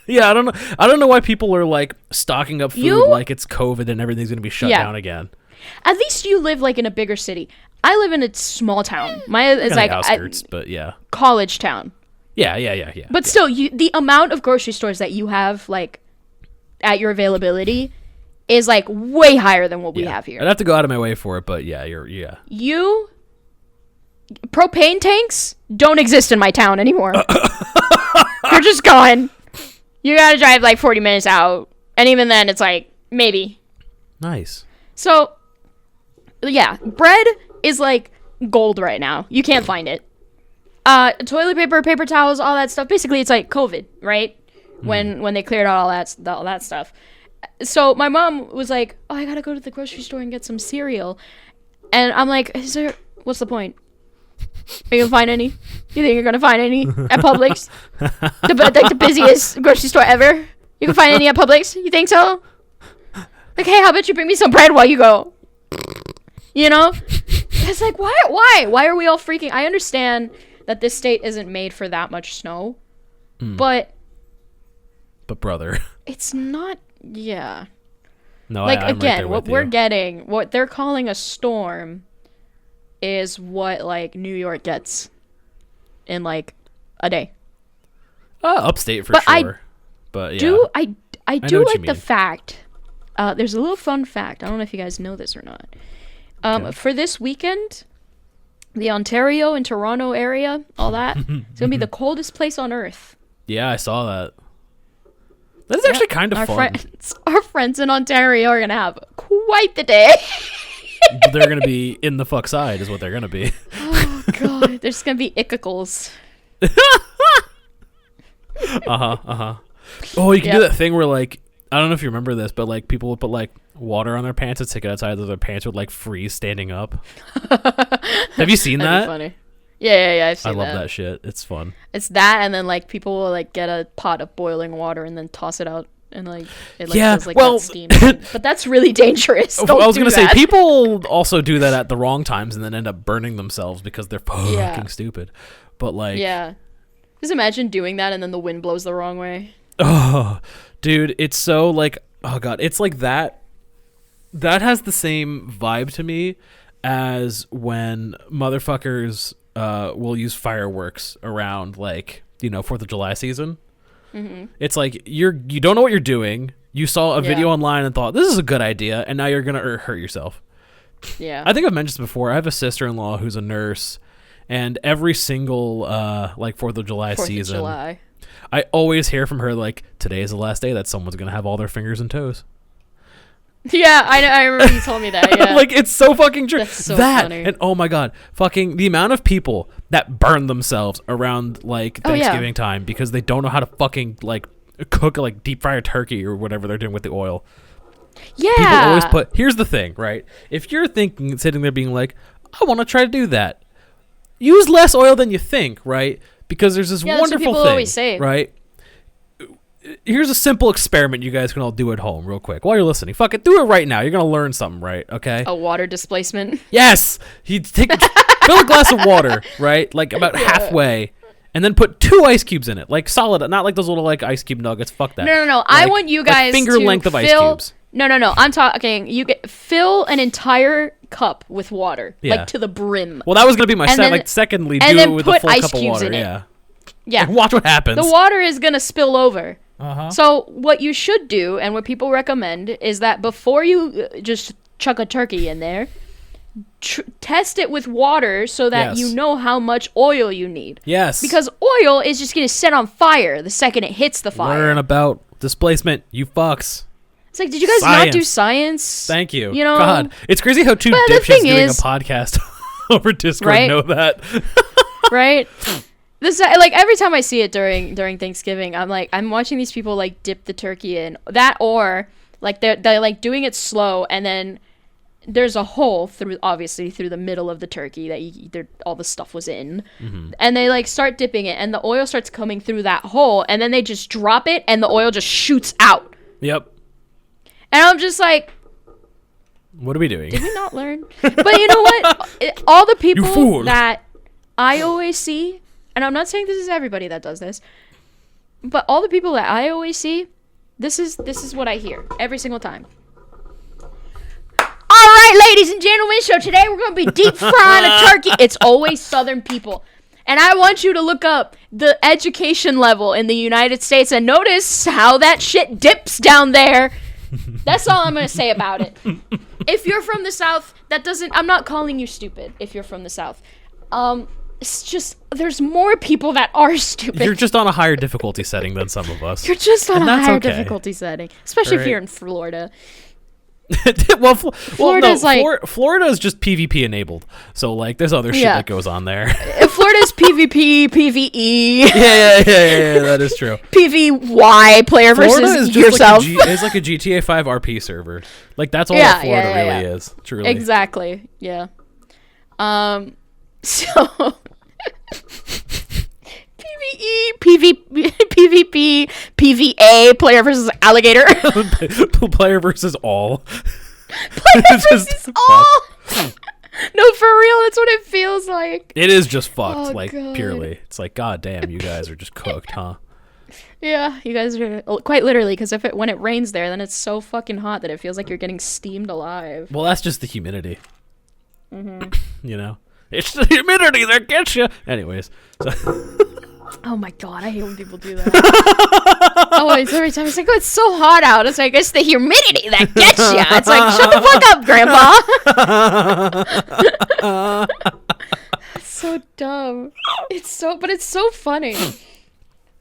Yeah, I don't know why people are stocking up food like it's COVID and everything's going to be shut down again. At least you live in a bigger city. I live in a small town. It's outskirts, but yeah. College town. Yeah. But still, the amount of grocery stores that you have at your availability is way higher than what we have here. I'd have to go out of my way for it, but propane tanks don't exist in my town anymore. They're just gone. You gotta drive 40 minutes out, and even then it's maybe. Nice. So yeah, bread is gold right now. You can't find it. Toilet paper, paper towels, all that stuff. Basically it's COVID, right? When they cleared out all that stuff. So my mom was like, oh, I gotta go to the grocery store and get some cereal. And I'm like, what's the point? Are you gonna find any? You think you're gonna find any at Publix? the busiest grocery store ever? You can find any at Publix? You think so? Hey, how about you bring me some bread while you go? It's why are we all freaking? I understand that this state isn't made for that much snow, but brother, it's not. Yeah. No, I'm again, right there what we're getting, what they're calling a storm, is what New York gets in a day. Upstate for sure. But yeah, I do like the fact. There's a little fun fact. I don't know if you guys know this or not. For this weekend, the Ontario and Toronto area, all that, it's gonna be the coldest place on Earth. Yeah, I saw that. That's actually kind of fun. Our friends in Ontario are gonna have quite the day. They're gonna be in the fuck side, is what they're gonna be. Oh god, there's gonna be ickicles. Oh, you can do that thing where I don't know if you remember this, but people would put water on their pants and stick it outside, so their pants would freeze standing up. Have you seen that? Funny. Yeah, I've seen that. I love that shit. It's fun. It's that, and then people will get a pot of boiling water and then toss it out, and it does that steam. But that's really dangerous. I was gonna say people also do that at the wrong times and then end up burning themselves because they're fucking stupid. But yeah, just imagine doing that and then the wind blows the wrong way. Oh, dude, it's so oh god, it's that. that has the same vibe to me as when motherfuckers will use fireworks around, like, 4th of July season. Mm-hmm. It's like you don't know what you're doing. You saw a video online and thought, this is a good idea, and now you're going to hurt yourself. Yeah. I think I've mentioned this before. I have a sister-in-law who's a nurse, and every single, 4th of July season, I always hear from her, like, today is the last day that someone's going to have all their fingers and toes. Yeah, I remember you told me that, yeah. Like, it's so fucking true. That's so funny. And oh my god, fucking the amount of people that burn themselves around, like, Thanksgiving time because they don't know how to fucking, like, cook, like, deep fry a turkey or whatever they're doing with the oil. Yeah. People always here's the thing, right? If you're sitting there being like, I want to try to do that, use less oil than you think, right? Because there's this wonderful thing, always say. Right? Here's a simple experiment you guys can all do at home real quick while you're listening. Fuck it, do it right now. You're going to learn something, right? Okay? A water displacement? Yes! You fill a glass of water, right? Like about halfway, and then put 2 ice cubes in it. Like solid, not like those little like ice cube nuggets. Fuck that. No. Like, I want you guys finger length of ice cubes. No. I'm talking, fill an entire cup with water, like to the brim. Well, that was going to be my secondly, do it with a full cup of water. Yeah. And watch what happens. The water is going to spill over. Uh-huh. So what you should do, and what people recommend, is that before you just chuck a turkey in there, test it with water so that you know how much oil you need. Yes. Because oil is just going to set on fire the second it hits the fire. Learn about displacement, you fucks. It's like, did you guys not do science? Thank you. You know? God, it's crazy how 2 dipshits doing a podcast over Discord know that. Right? This, like, every time I see it during Thanksgiving, I'm watching these people, like, dip the turkey in that, or like they're like doing it slow, and then there's a hole through the middle of the turkey that all the stuff was in, and they like start dipping it, and the oil starts coming through that hole, and then they just drop it, and the oil just shoots out. Yep. And I'm just like, what are we doing? Did we not learn? But you know what? All the people that I always see. And I'm not saying this is everybody that does this, but all the people that I always see, this is what I hear every single time. All right, ladies and gentlemen, so today we're going to be deep frying a turkey. It's always Southern people. And I want you to look up the education level in the United States and notice how that shit dips down there. That's all I'm going to say about it. If you're from the South, I'm not calling you stupid if you're from the South. It's just, there's more people that are stupid. You're just on a higher difficulty setting than some of us. You're just on a higher difficulty setting. Especially if you're in Florida. Florida's Florida is just PvP enabled. So, like, there's other shit that goes on there. Florida's PvP, PvE. Yeah, that is true. PvY, player versus yourself. It's like a GTA 5 RP server. Like, that's all that Florida really is. Truly. Exactly. Yeah. So, PvE, PvP, PvA, player versus alligator. Player versus all. Player versus all. No, for real, that's what it feels like. It is just fucked, purely. It's like, god damn, you guys are just cooked, huh? Yeah, you guys are quite literally, because when it rains there, then it's so fucking hot that it feels like you're getting steamed alive. Well, that's just the humidity. Mm-hmm. You know? It's the humidity that gets you. Anyways. So. Oh my god, I hate when people do that. Always, every time it's like, it's so hot out. It's like, it's the humidity that gets you. It's like, shut the fuck up, Grandpa. It's so dumb. But it's so funny. Like,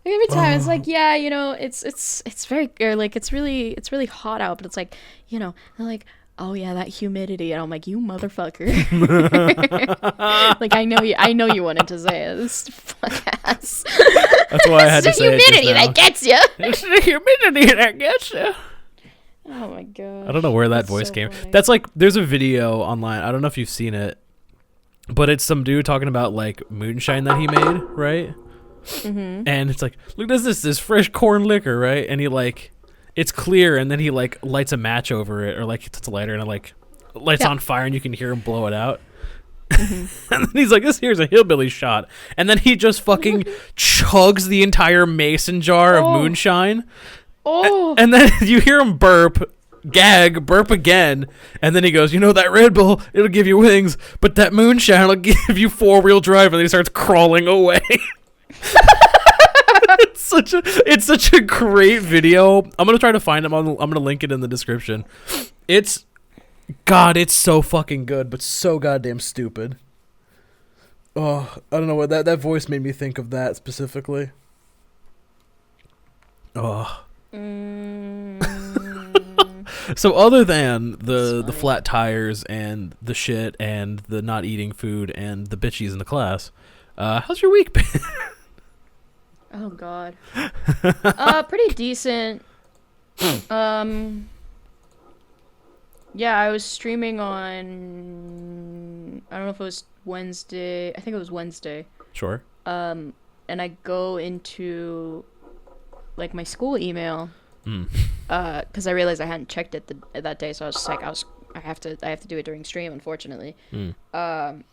every time it's like, yeah, you know, it's very, like, it's really hot out, but it's like, you know, they're like, oh yeah, that humidity, and I'm like, you motherfucker. Like, I know you wanted to say it. This fuck ass. That's why I had to say it. It's the humidity that gets you. It's the humidity that gets you. Oh my god. I don't know where that voice came. Funny. That's like, there's a video online. I don't know if you've seen it, but it's some dude talking about like moonshine that he made, right? Mm-hmm. And it's like, look, this fresh corn liquor, right? And he like, it's clear, and then he like lights a match over it, or like it's a lighter, and it like lights on fire, and you can hear him blow it out. Mm-hmm. And then he's like, this here's a hillbilly shot, and then he just fucking chugs the entire mason jar of moonshine. And then you hear him burp, gag, burp again, and then he goes, that Red Bull, it'll give you wings, but that moonshine will give you 4-wheel drive, and then he starts crawling away. It's such a great video. I'm gonna try to find him. I'm gonna link it in the description. It's so fucking good, but so goddamn stupid. Oh, I don't know what that voice made me think of that specifically. Oh. So other than the flat tires and the shit and the not eating food and the bitchies in the class, how's your week been? Oh God. Pretty decent. Yeah, I was streaming on, I don't know if it was Wednesday. I think it was Wednesday. Sure. And I go into like my school email, because I realized I hadn't checked it that day, so I was just like, I have to do it during stream, unfortunately. And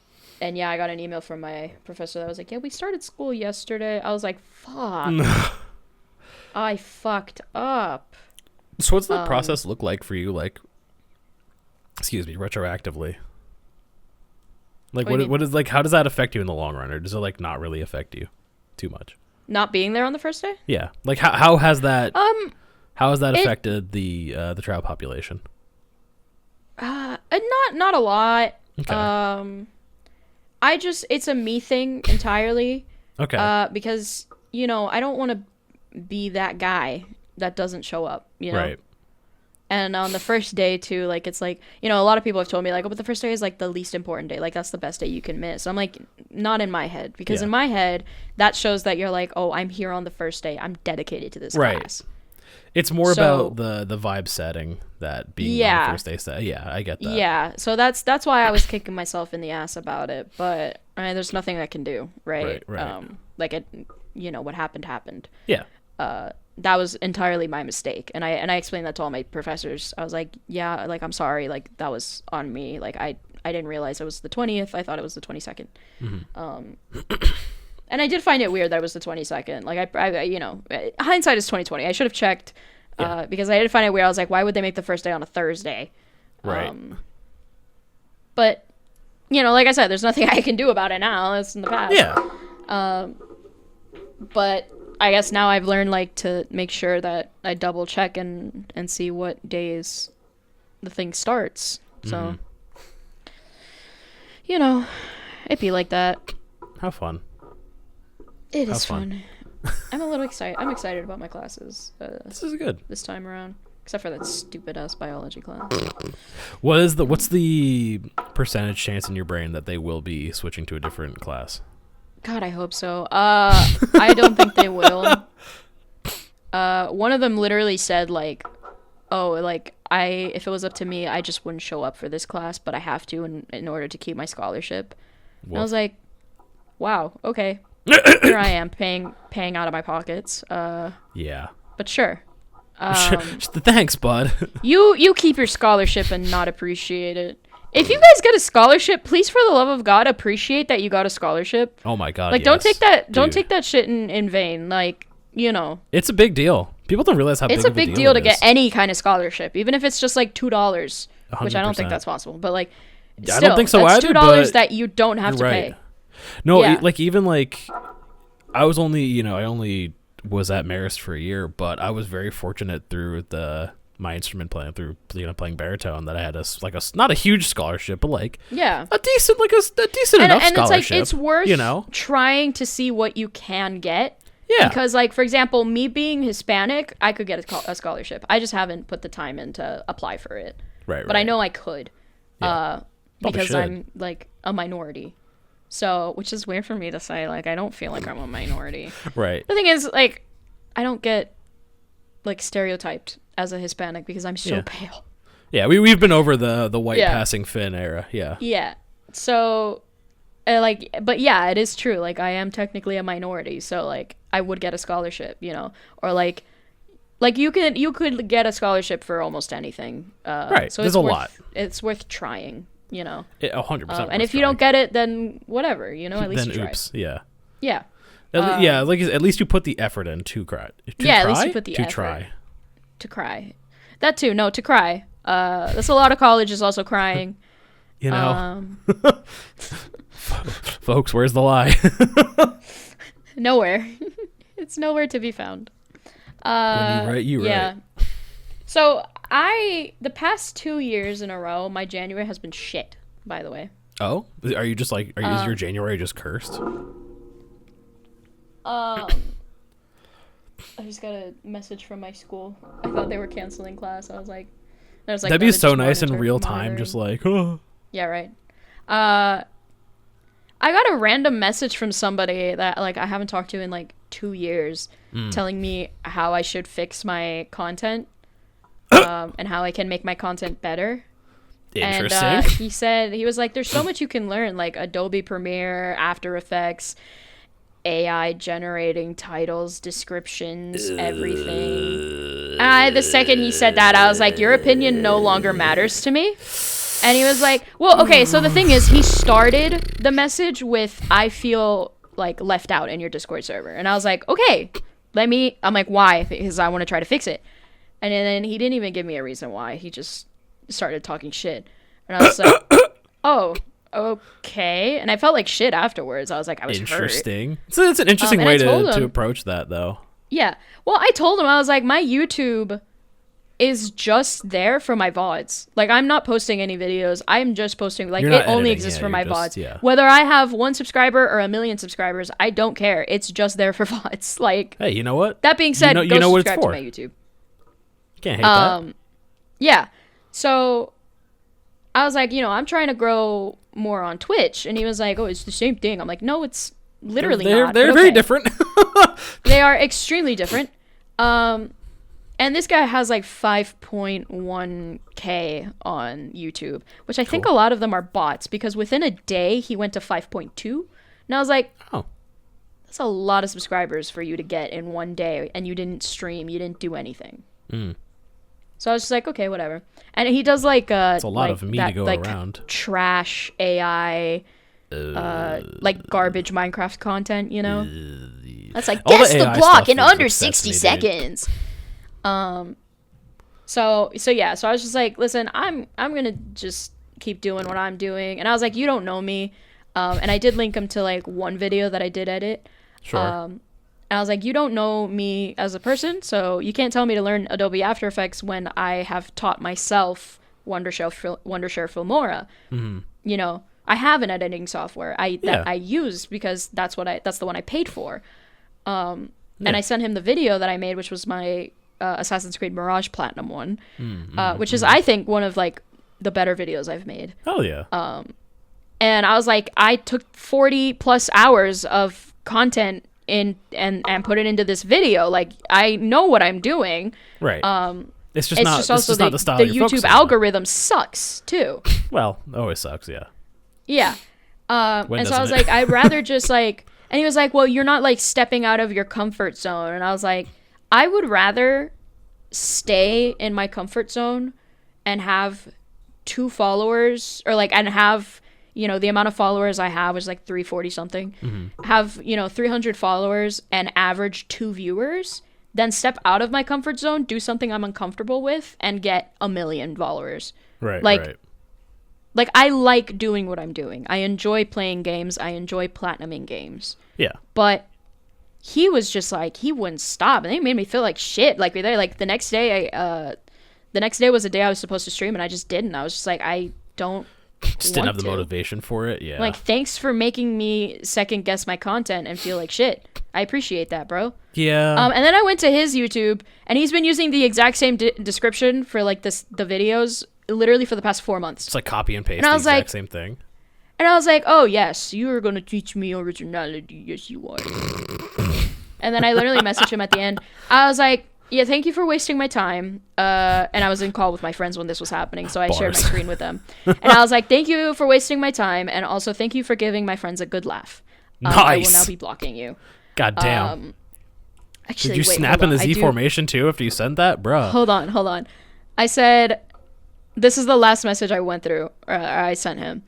yeah, I got an email from my professor that was like, yeah, we started school yesterday. I was like, fuck. I fucked up. So what's the process look like for you, like, excuse me, retroactively? Like, what is, like, how does that affect you in the long run, or does it, like, not really affect you too much? Not being there on the first day? Yeah. Like, how has that affected the trial population? Not a lot. Okay. It's a me thing entirely. Okay. Because, I don't want to be that guy that doesn't show up, Right. And on the first day too, like, it's like, a lot of people have told me like, oh, but the first day is like the least important day. Like, that's the best day you can miss. I'm like, not in my head, because in my head, that shows that you're like, oh, I'm here on the first day. I'm dedicated to this class. It's more about the vibe setting that being on the first day set. Yeah, I get that. Yeah, so that's why I was kicking myself in the ass about it. But I mean, there's nothing I can do, right? Right. Like, it, what happened. Yeah. That was entirely my mistake, and I explained that to all my professors. I was like, yeah, like, I'm sorry, like, that was on me. Like, I didn't realize it was the 20th. I thought it was the 22nd. And I did find it weird that it was the 22nd. Like, I hindsight is 2020. I should have checked, because I did find it weird. I was like, why would they make the first day on a Thursday? Right. But, like I said, there's nothing I can do about it now. It's in the past. Yeah. But I guess now I've learned, like, to make sure that I double check and see what days the thing starts. So, it'd be like that. Have fun. It is fun. I'm a little excited. I'm excited about my classes. This is good. This time around. Except for that stupid ass biology class. What's the percentage chance in your brain that they will be switching to a different class? God, I hope so. I don't think they will. One of them literally said, like, oh, like, if it was up to me, I just wouldn't show up for this class, but I have to in order to keep my scholarship. And I was like, wow, okay. Here I am paying out of my pockets. Yeah. But sure. Thanks, bud. You keep your scholarship and not appreciate it. If you guys get a scholarship, please, for the love of God, appreciate that you got a scholarship. Oh my God! Like, yes. don't take that shit in vain. Like, it's a big deal. People don't realize how it's big a big deal to get any kind of scholarship, even if it's just like $2, which I don't think that's possible. But like, still, I don't think so that's either. $2 that you don't have to pay. No, even I was only I only was at Marist for a year, but I was very fortunate through my instrument playing, through playing baritone, that I had not a huge scholarship, but a decent enough and scholarship. It's worth trying to see what you can get. Yeah. Because, like, for example, me being Hispanic, I could get a scholarship. I just haven't put the time in to apply for it. Right. But I know I could. Because I'm like a minority. So, which is weird for me to say. Like, I don't feel like I'm a minority. Right. The thing is, like, I don't get like stereotyped as a Hispanic because I'm so pale. Yeah, we've been over the white passing fin era. Yeah. Yeah. So, but yeah, it is true. Like, I am technically a minority, so like I would get a scholarship, or like you could get a scholarship for almost anything. Right. So there's a lot. It's worth trying. 100%. And if you don't get it, then whatever. At least you tried. Oops. Yeah. Yeah. At least you put the effort in to cry. At least you put the effort. To cry. That too. No, to cry. That's a lot of colleges also crying. You know, folks, where's the lie? Nowhere. It's nowhere to be found. When you write, you write. So the past 2 years in a row, my January has been shit, by the way. Oh? Are you just like, is your January just cursed? I just got a message from my school. I thought they were canceling class. I was like, that'd be so nice in real time, just like, oh. Yeah, right. I got a random message from somebody that like I haven't talked to in like 2 years, telling me how I should fix my content, and how I can make my content better. Interesting. And he was like, there's so much you can learn, like Adobe Premiere, After Effects, AI generating titles, descriptions, everything. The second he said that, I was like, your opinion no longer matters to me. And he was like, well, okay, so the thing is, he started the message with, I feel like left out in your Discord server. And I was like, okay, I'm like, why? Because I want to try to fix it. And then he didn't even give me a reason why. He just started talking shit. And I was like, oh, okay. And I felt like shit afterwards. I was like, I was interesting. hurt. So it's an interesting way to approach that, though. Yeah. Well, I told him, I was like, my YouTube is just there for my VODs. Like, I'm not posting any videos. I'm just posting, like, it only exists for my VODs. Yeah. Whether I have 1 subscriber or 1 million subscribers, I don't care. It's just there for VODs. Like, hey, you know what? That being said, go subscribe to my YouTube. Can't hate that. Yeah. So I was like, I'm trying to grow more on Twitch. And he was like, oh, it's the same thing. I'm like, no, it's literally not. They're very different. They are extremely different. And this guy has like 5.1K on YouTube, which I think a lot of them are bots, because within a day he went to 5.2. And I was like, oh, that's a lot of subscribers for you to get in one day. And you didn't stream. You didn't do anything. So I was just like, okay, whatever. And he does like it's a lot of me to go around. Trash AI, like garbage Minecraft content, That's like, guess the block in under 60 seconds. So I was just like, listen, I'm gonna just keep doing what I'm doing. And I was like, you don't know me. And I did link him to like one video that I did edit. Sure. And I was like, you don't know me as a person, so you can't tell me to learn Adobe After Effects when I have taught myself Wondershare Filmora. Mm-hmm. I have an editing software that I use because that's the one I paid for. And I sent him the video that I made, which was my Assassin's Creed Mirage Platinum one, which is, I think, one of like the better videos I've made. Oh yeah. And I was like, I took 40 plus hours of content and put it into this video. Like, I know what I'm doing. Right. It's just not the style the YouTube algorithm sucks too. Well, it always sucks. Yeah. Yeah. And so I was like, I'd rather just like, and he was like, well, you're not like stepping out of your comfort zone. And I was like, I would rather stay in my comfort zone and have 2 followers, or like, and have, the amount of followers I have is like 340 something. Mm-hmm. Have, 300 followers and average 2 viewers, then step out of my comfort zone, do something I'm uncomfortable with, and get 1 million followers. Right. Like I like doing what I'm doing. I enjoy playing games. I enjoy platinuming games. Yeah. But he was just like, he wouldn't stop, and it made me feel like shit. Like, the next day, the next day was the day I was supposed to stream, and I just didn't. I was just like, I don't. Just didn't have the motivation for it. Yeah. Like, thanks for making me second guess my content and feel like shit. I appreciate that, bro. Yeah. And then I went to his YouTube, and he's been using the exact same description for like the videos literally for the past 4 months. It's like copy and paste the exact same thing. And I was like, oh yes, you are going to teach me originality. Yes, you are. And then I literally messaged him at the end. I was like, yeah, thank you for wasting my time. And I was in call with my friends when this was happening, so I shared my screen with them. And I was like, thank you for wasting my time, and also thank you for giving my friends a good laugh. Nice. I will now be blocking you. God damn. Actually, did you snap in the Z formation too after you sent that? Bruh. Hold on. I said, this is the last message I went through, or I sent him.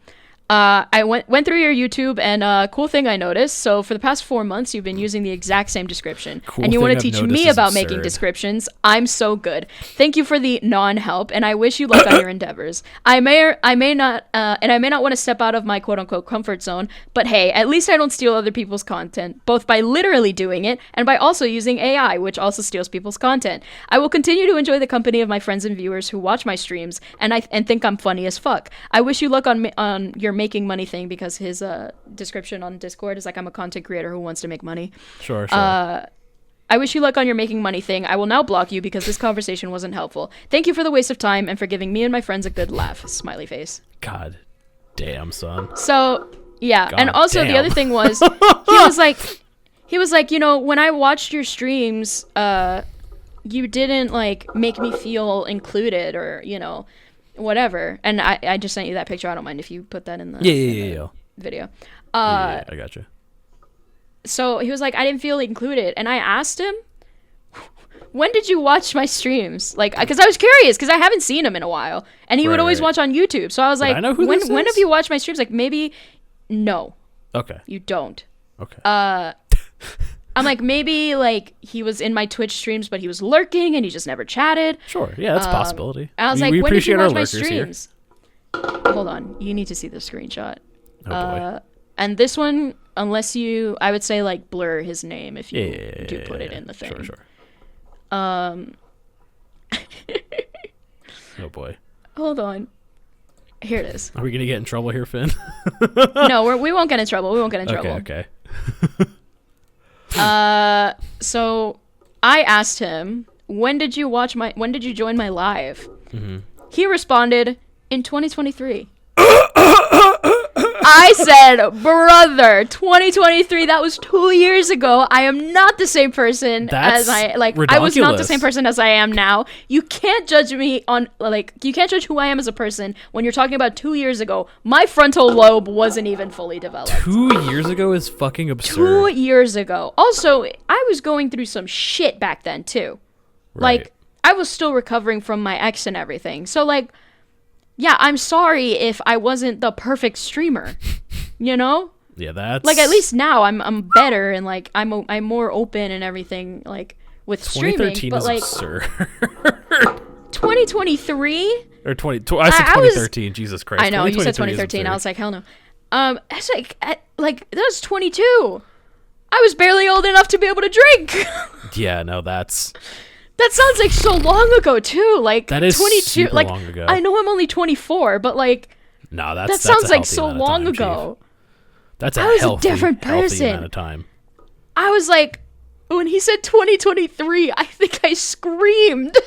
I went through your YouTube, and cool thing I noticed. So for the past 4 months, you've been using the exact same description, and you want to teach me about making descriptions. I'm so good. Thank you for the non-help, and I wish you luck on your endeavors. I may not want to step out of my quote unquote comfort zone, but hey, at least I don't steal other people's content, both by literally doing it and by also using AI, which also steals people's content. I will continue to enjoy the company of my friends and viewers who watch my streams, and think I'm funny as fuck. I wish you luck on your making money thing, because his description on Discord is like, I'm a content creator who wants to make money. Sure. I wish you luck on your making money thing. I will now block you because this conversation wasn't helpful. Thank you for the waste of time and for giving me and my friends a good laugh. Smiley face. God damn, son. So yeah. God and also damn. The other thing was, he was like, when I watched your streams, you didn't like make me feel included, or whatever. And I just sent you that picture. I don't mind if you put that in the video. I got you. So he was like, I didn't feel included, and I asked him, when did you watch my streams? Like, because I was curious, because I haven't seen him in a while, and he would always watch on YouTube. So I was like, when have you watched my streams? Like, maybe no. Okay. You don't. Okay. I'm like, maybe like he was in my Twitch streams, but he was lurking and he just never chatted. Sure. Yeah, that's a possibility. I was like, when did you watch my streams? Hold on. You need to see the screenshot. Oh, boy. And this one, I would say like blur his name if you do put it in the thing. Sure. Oh boy. Hold on. Here it is. Are we gonna get in trouble here, Finn? No, we won't get in trouble. Okay. So I asked him, when did you join my live? Mm-hmm. He responded, in 2023. I said, brother, 2023, that was 2 years ago. I am not the same person That's I was not the same person as I am now. You can't judge me on, you can't judge who I am as a person when you're talking about 2 years ago. My frontal lobe wasn't even fully developed. 2 years ago is fucking absurd. 2 years ago. Also, I was going through some shit back then, too. Right. I was still recovering from my ex and everything. So, yeah, I'm sorry if I wasn't the perfect streamer, Yeah, that's... at least now I'm better, and, I'm more open and everything, with streaming. 2013 but, is absurd. 2023? Or I said 2013, Jesus Christ. I know, you said 2013. I was like, hell no. It's that was 22. I was barely old enough to be able to drink. Yeah, no, that's... That sounds like so long ago too. That is 22. Super long ago. I know I'm only 24, but no, that sounds like so long ago. That's I was a different person. Amount of time. I was like, when he said 2023, I think I screamed.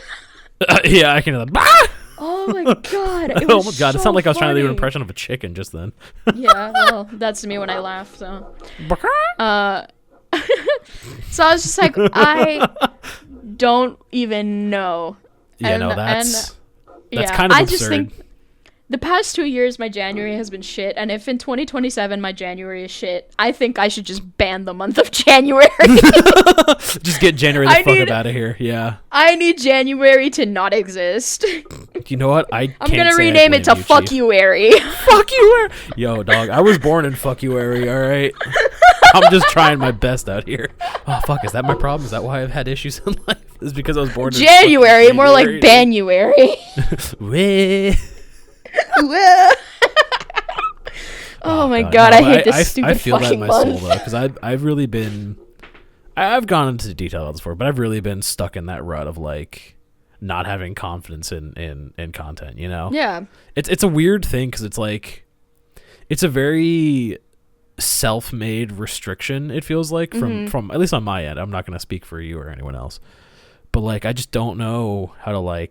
Yeah, I can hear that. Oh my god! It Oh my god! So it sounded like I was trying to do an funny. impression of a chicken just then. Yeah, well, that's me when I laugh. So, so I was just like, I don't even know. Yeah, that's kind of absurd. I just think the past 2 years, my January has been shit, and if in 2027 my January is shit, I think I should just ban the month of January. Just get January the fuck out of here. Yeah. I need January to not exist. You know what? I'm gonna rename it to Fuck You-ary. Fuck You-ary. Yo, dog, I was born in Fuck You-ary, all right? I'm just trying my best out here. Oh, fuck, is that my problem? Is that why I've had issues in life? Is because I was born in January, more like Banuary. Oh my god, I hate this stupid fucking month. I feel that in my soul, though, because I've really been... I've gone into detail about this before, but I've really been stuck in that rut of, not having confidence in content, you know? Yeah. It's a weird thing, because it's a very self-made restriction, it feels like, from at least on my end. I'm not going to speak for you or anyone else. But, I just don't know how to,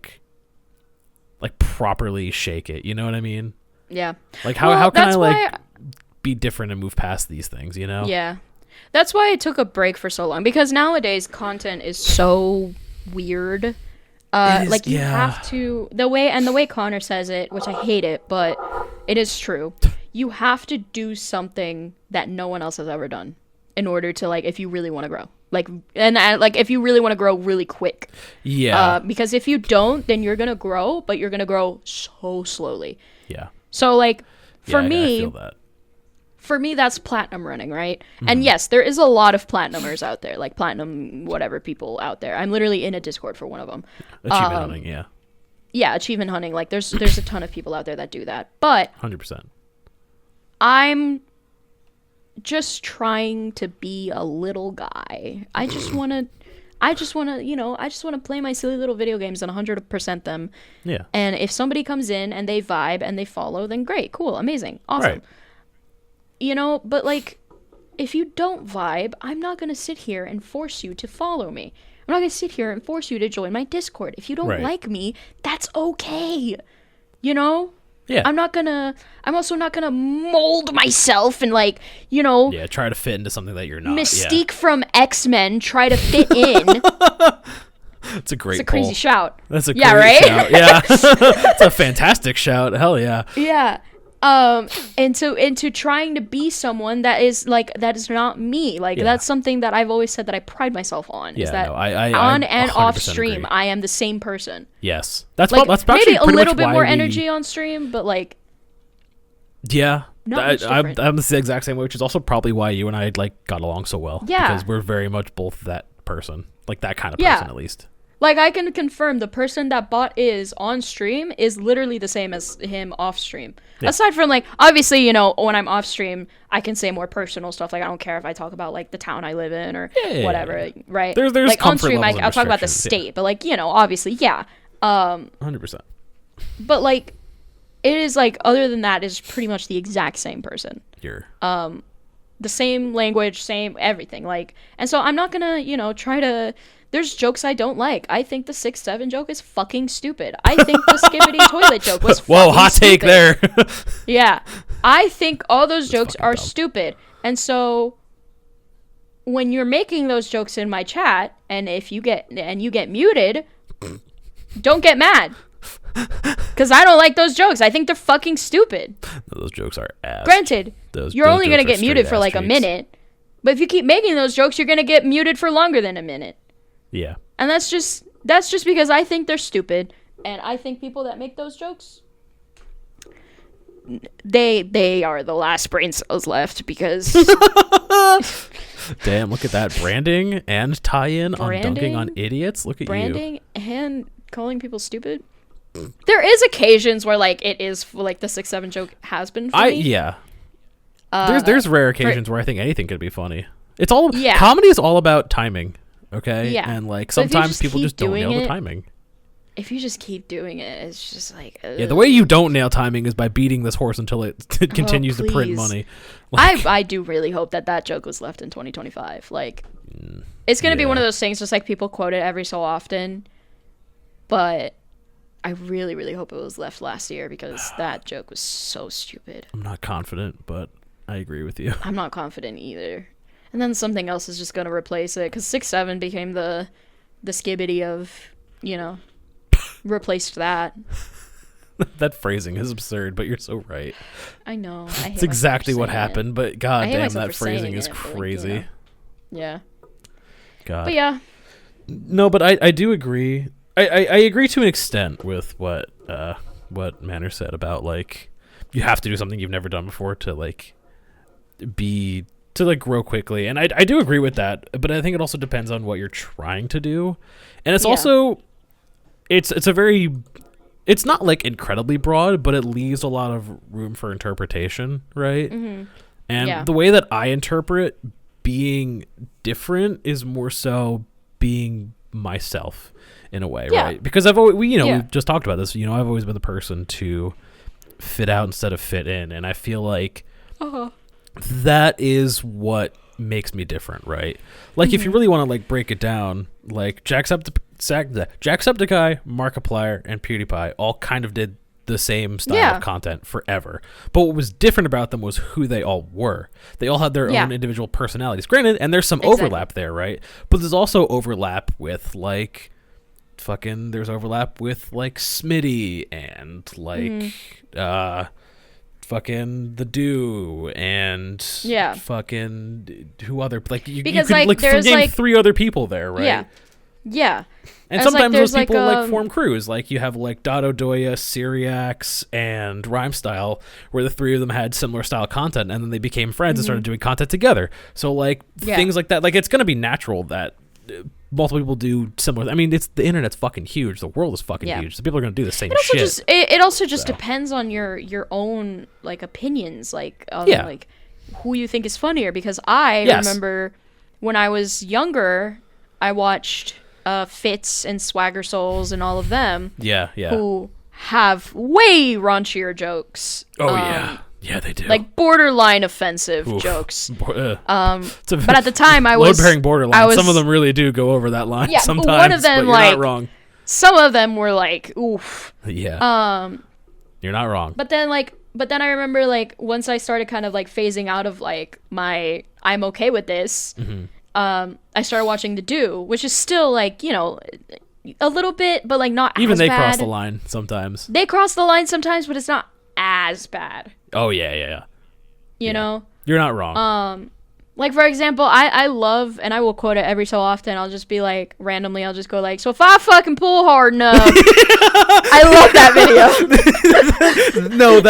properly shake it, you know what I mean? Yeah. How can I be different and move past these things, you know? Yeah. That's why I took a break for so long, because nowadays content is so weird. You have to, the way Connor says it, which I hate it, but it is true. You have to do something that no one else has ever done in order to, if you really want to grow. If you really want to grow really quick. Yeah. Because if you don't, then you're going to grow, but you're going to grow so slowly. Yeah. So, For me, I feel that. For me, that's platinum running, right? And yes, there is a lot of platinumers out there, like platinum whatever people out there. I'm literally in a Discord for one of them. Achievement hunting, yeah. Yeah, achievement hunting. Like there's a ton of people out there that do that. But 100%. I'm just trying to be a little guy. I just want to play my silly little video games and 100% them. Yeah. And if somebody comes in and they vibe and they follow, then great, cool, amazing, awesome. Right. But like, if you don't vibe, I'm not going to sit here and force you to follow me. I'm not going to sit here and force you to join my Discord. If you don't like me, that's okay. Yeah. I'm also not gonna mold myself and try to fit into something that you're not. Mystique from X-Men try to fit in. It's a great crazy shout. That's a great shout. Yeah. It's a fantastic shout. Hell yeah. Yeah. Into trying to be someone that is not me. That's something that I've always said that I pride myself on. Is that on and off stream, agree. I am the same person. Yes, that's maybe a little bit more energy on stream, but yeah, I'm the exact same way, which is also probably why you and I got along so well. Yeah, because we're very much both that person, that kind of person at least. I can confirm the person that Bot is on stream is literally the same as him off stream. Yeah. Aside from, obviously, when I'm off stream, I can say more personal stuff. I don't care if I talk about, the town I live in or whatever, right? There's on stream, I'll talk about the state, but, obviously, yeah. 100%. But, it is, other than that, is pretty much the exact same person. The same language, same everything. And so I'm not gonna, try to... There's jokes I don't like. I think the 6'7" joke is fucking stupid. I think the skibbity toilet joke was fucking Whoa, hot stupid. Take there. Yeah. I think all those jokes are dumb. Stupid. And so when you're making those jokes in my chat, and if you get muted, don't get mad. Because I don't like those jokes. I think they're fucking stupid. No, those jokes are ass. Granted, you're only going to get muted for a minute. But if you keep making those jokes, you're going to get muted for longer than a minute. Yeah. And that's just because I think they're stupid, and I think people that make those jokes, they are the last brain cells left, because damn, look at that branding and tie-in on dunking on idiots. Look at branding and calling people stupid. There is occasions where it is the 6'7" joke has been funny. There's rare occasions where I think anything could be funny. It's all comedy is all about timing. Okay. Yeah. And sometimes people just don't nail the timing. If you just keep doing it, it's just ugh. Yeah, the way you don't nail timing is by beating this horse until it continues to print money. I do really hope that joke was left in 2025. It's gonna be one of those things, just people quote it every so often. But I really, really hope it was left last year, because that joke was so stupid. I'm not confident, but I agree with you. I'm not confident either. And then something else is just going to replace it, because 6'7" became the skibbity of, replaced that. That phrasing is absurd, but you're so right. I know. It's exactly what happened, but god damn, that phrasing is crazy. Yeah. God. But yeah. No, but I do agree. I agree to an extent with what Manor said about you have to do something you've never done before to grow quickly, and I do agree with that, but I think it also depends on what you're trying to do, and it's also it's not incredibly broad, but it leaves a lot of room for interpretation, right? Mm-hmm. And the way that I interpret being different is more so being myself in a way, right? Because I've always we've just talked about this. I've always been the person to fit out instead of fit in, and I feel like that is what makes me different, right? If you really want to break it down, Jacksepticeye, Markiplier, and PewDiePie all kind of did the same style of content forever. But what was different about them was who they all were. They all had their own individual personalities. Granted, and there's some overlap there, right? But there's also overlap with there's overlap with Smitty and fucking the Do and fucking who other you could there's 3 other people there, right? Yeah. And sometimes those people like form crews. Like you have like Dotto Doya, Syriax, and Rhymestyle, where the three of them had similar style content, and then they became friends and started doing content together. So like things like that, like it's gonna be natural that multiple people do similar. I mean, it's the internet's fucking huge. The world is fucking huge. So people are gonna do the same shit. It also just depends on your own like opinions, like like who you think is funnier. Because I remember when I was younger, I watched Fitz and Swagger Souls and all of them. Yeah. Who have way raunchier jokes. Oh yeah, they do. Like borderline offensive jokes. But at the time I was load-bearing borderline. Some of them really do go over that line. Yeah, sometimes. One of them, but you're not wrong. Some of them were like, oof. Yeah. You're not wrong. But then I remember like once I started kind of like phasing out of like my I'm okay with this. I started watching The Do, which is still like, you know, a little bit, but like not even as they bad. cross the line sometimes. They cross the line sometimes, but it's not as bad. Oh yeah. You know? You're not wrong. Like for example, I love, and I will quote it every so often, I'll just be like, randomly, I'll just go like, so if I fucking pull hard enough, I love that video. No,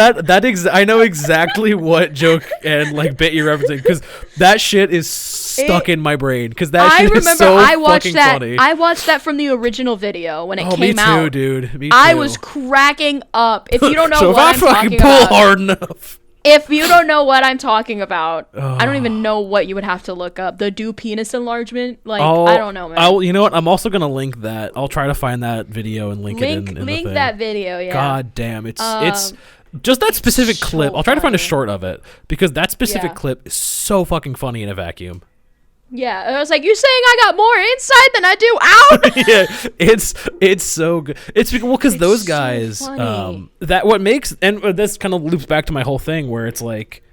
I know exactly what joke and like bit you're referencing, because that shit is stuck in my brain, because that shit is so fucking funny. I watched that from the original video when it came out. Me too, dude. Me too. I was cracking up. If you don't know so what I'm talking about. So if I fucking pull hard enough. If you don't know what I'm talking about, I don't even know what you would have to look up. The Do penis enlargement? Like, I don't know, man. You know what? I'm also going to link that. I'll try to find that video and link it in the thing. Link that video, yeah. God damn. It's just that specific clip. I'll try to find a short of it, because that specific clip is so fucking funny in a vacuum. Yeah, I was like, you're saying I got more inside than I do out? Yeah, it's so good. It's because those guys, that what makes, and this kind of loops back to my whole thing where it's like,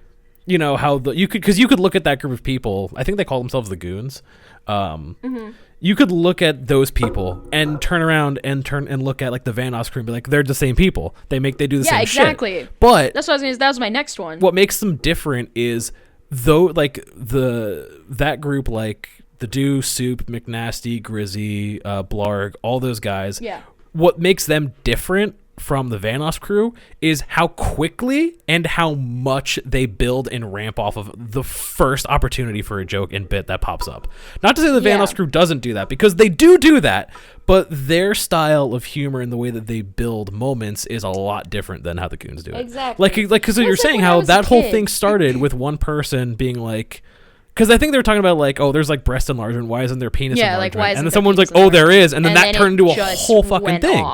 you know, how you could look at that group of people. I think they call themselves the Goons. You could look at those people and turn around and look at like the Van Os crew and be like, they're the same people. They do the same shit. Yeah, exactly. But that's what I was gonna say. That was my next one. What makes them different is, though, like that group, like the Do, Soup, McNasty, Grizzy, Blarg, all those guys. Yeah. What makes them different from the Vanos crew is how quickly and how much they build and ramp off of the first opportunity for a joke and bit that pops up. Not to say the Vanos crew doesn't do that, because they do that, but their style of humor and the way that they build moments is a lot different than how the Goons do it. Exactly. Like because you're saying how that whole thing started with one person being like, because I think they were talking about like, oh, there's like breast enlargement. Why isn't there penis enlargement? Like, why isn't and then someone's like, oh, there is, and then that turned into a whole fucking thing.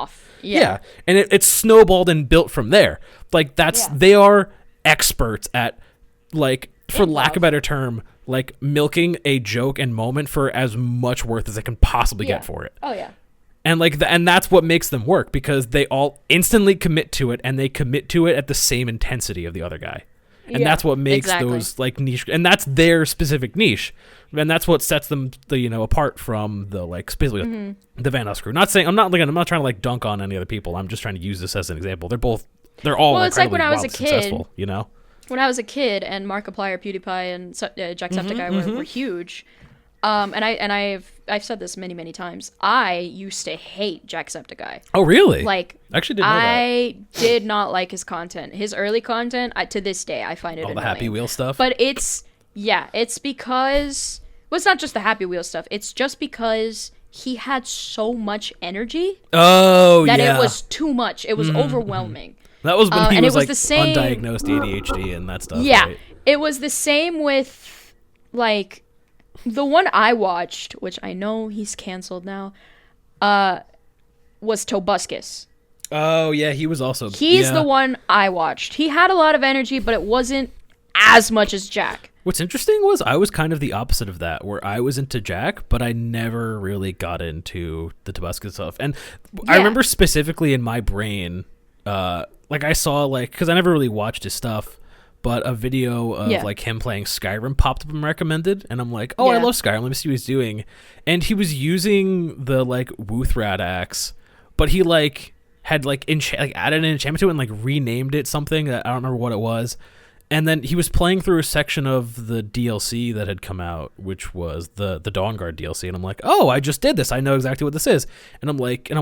Yeah. And it snowballed and built from there. Like they are experts at, like, for lack of a better term, like milking a joke and moment for as much worth as they can possibly get for it. Oh yeah. And and that's what makes them work, because they all instantly commit to it, and they commit to it at the same intensity of the other guy. And that's what makes those like niche, and that's their specific niche, and that's what sets them apart from the like specifically the Vanos crew. I'm not trying to like dunk on any other people. I'm just trying to use this as an example. They're all well, it's like when I was a kid, successful, you know. When I was a kid, and Markiplier, PewDiePie, and Jacksepticeye were huge. And I've said this many times. I used to hate Jacksepticeye. Oh, really? Like, I actually didn't know that. I did not like his content. His early content, to this day, I find it annoying. All the Happy Wheel stuff. But it's because, well, it's not just the Happy Wheel stuff. It's just because he had so much energy. Oh, that it was too much. It was overwhelming. That was when he was like undiagnosed ADHD and that stuff. Yeah, right? It was the same with like. The one I watched, which I know he's canceled now, was Tobuscus. Oh, yeah, he was also... He's the one I watched. He had a lot of energy, but it wasn't as much as Jack. What's interesting was I was kind of the opposite of that, where I was into Jack, but I never really got into the Tobuscus stuff. And I remember specifically in my brain, like I saw, like, because I never really watched his stuff, but a video of like him playing Skyrim popped up and recommended, and I'm like, oh, I love Skyrim. Let me see what he's doing. And he was using the like Wuthrad axe, but he like had like added an enchantment to it and like renamed it something that I don't remember what it was. And then he was playing through a section of the DLC that had come out, which was the Dawn Guard DLC. And I'm like, oh, I just did this. I know exactly what this is. And I'm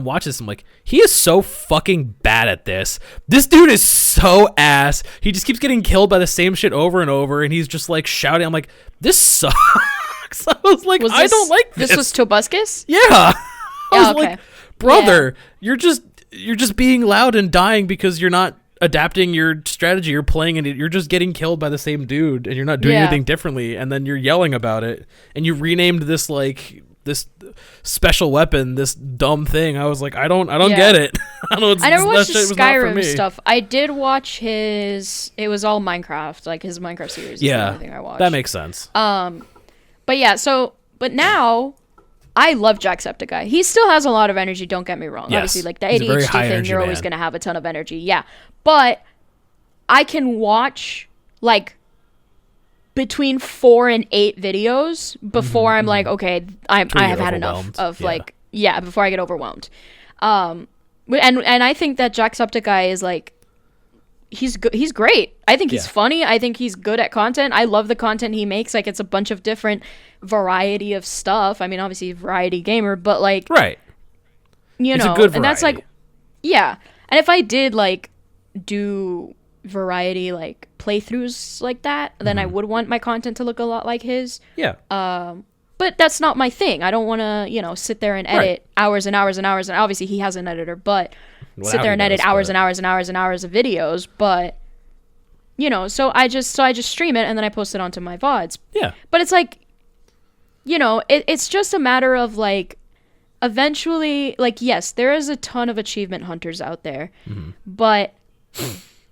watching this. I'm like, he is so fucking bad at this. This dude is so ass. He just keeps getting killed by the same shit over and over. And he's just like shouting. I'm like, this sucks. I was like, I don't like this. This was Tobuscus? Yeah. I was like, brother, you're just being loud and dying because you're not adapting your strategy. You're playing and you're just getting killed by the same dude and you're not doing anything differently, and then you're yelling about it, and you renamed this like this special weapon this dumb thing. I was like, I don't get it. I never watched the Skyrim stuff. I did watch it was all Minecraft, like his Minecraft series is the only thing I watched. That makes sense. But now I love Jacksepticeye. He still has a lot of energy, don't get me wrong. Yes. Obviously, like the ADHD thing, you're always going to have a ton of energy. Yeah. But I can watch like between 4 and 8 videos before I'm like, okay, I have had enough of before I get overwhelmed. And I think that Jacksepticeye is like, he's great. I think he's funny. I think he's good at content. I love the content he makes. Like, it's a bunch of different variety of stuff. I mean, obviously variety gamer, but like, right. You know, and that's like, yeah. And if I did like do variety like playthroughs like that, then I would want my content to look a lot like his. Yeah. But that's not my thing. I don't want to, sit there and edit hours and hours and hours. And obviously he has an editor, but sit there and edit hours and hours and hours and hours of videos. But, so I just stream it and then I post it onto my VODs. Yeah. But it's like, it's just a matter of like, eventually, like, yes, there is a ton of achievement hunters out there, but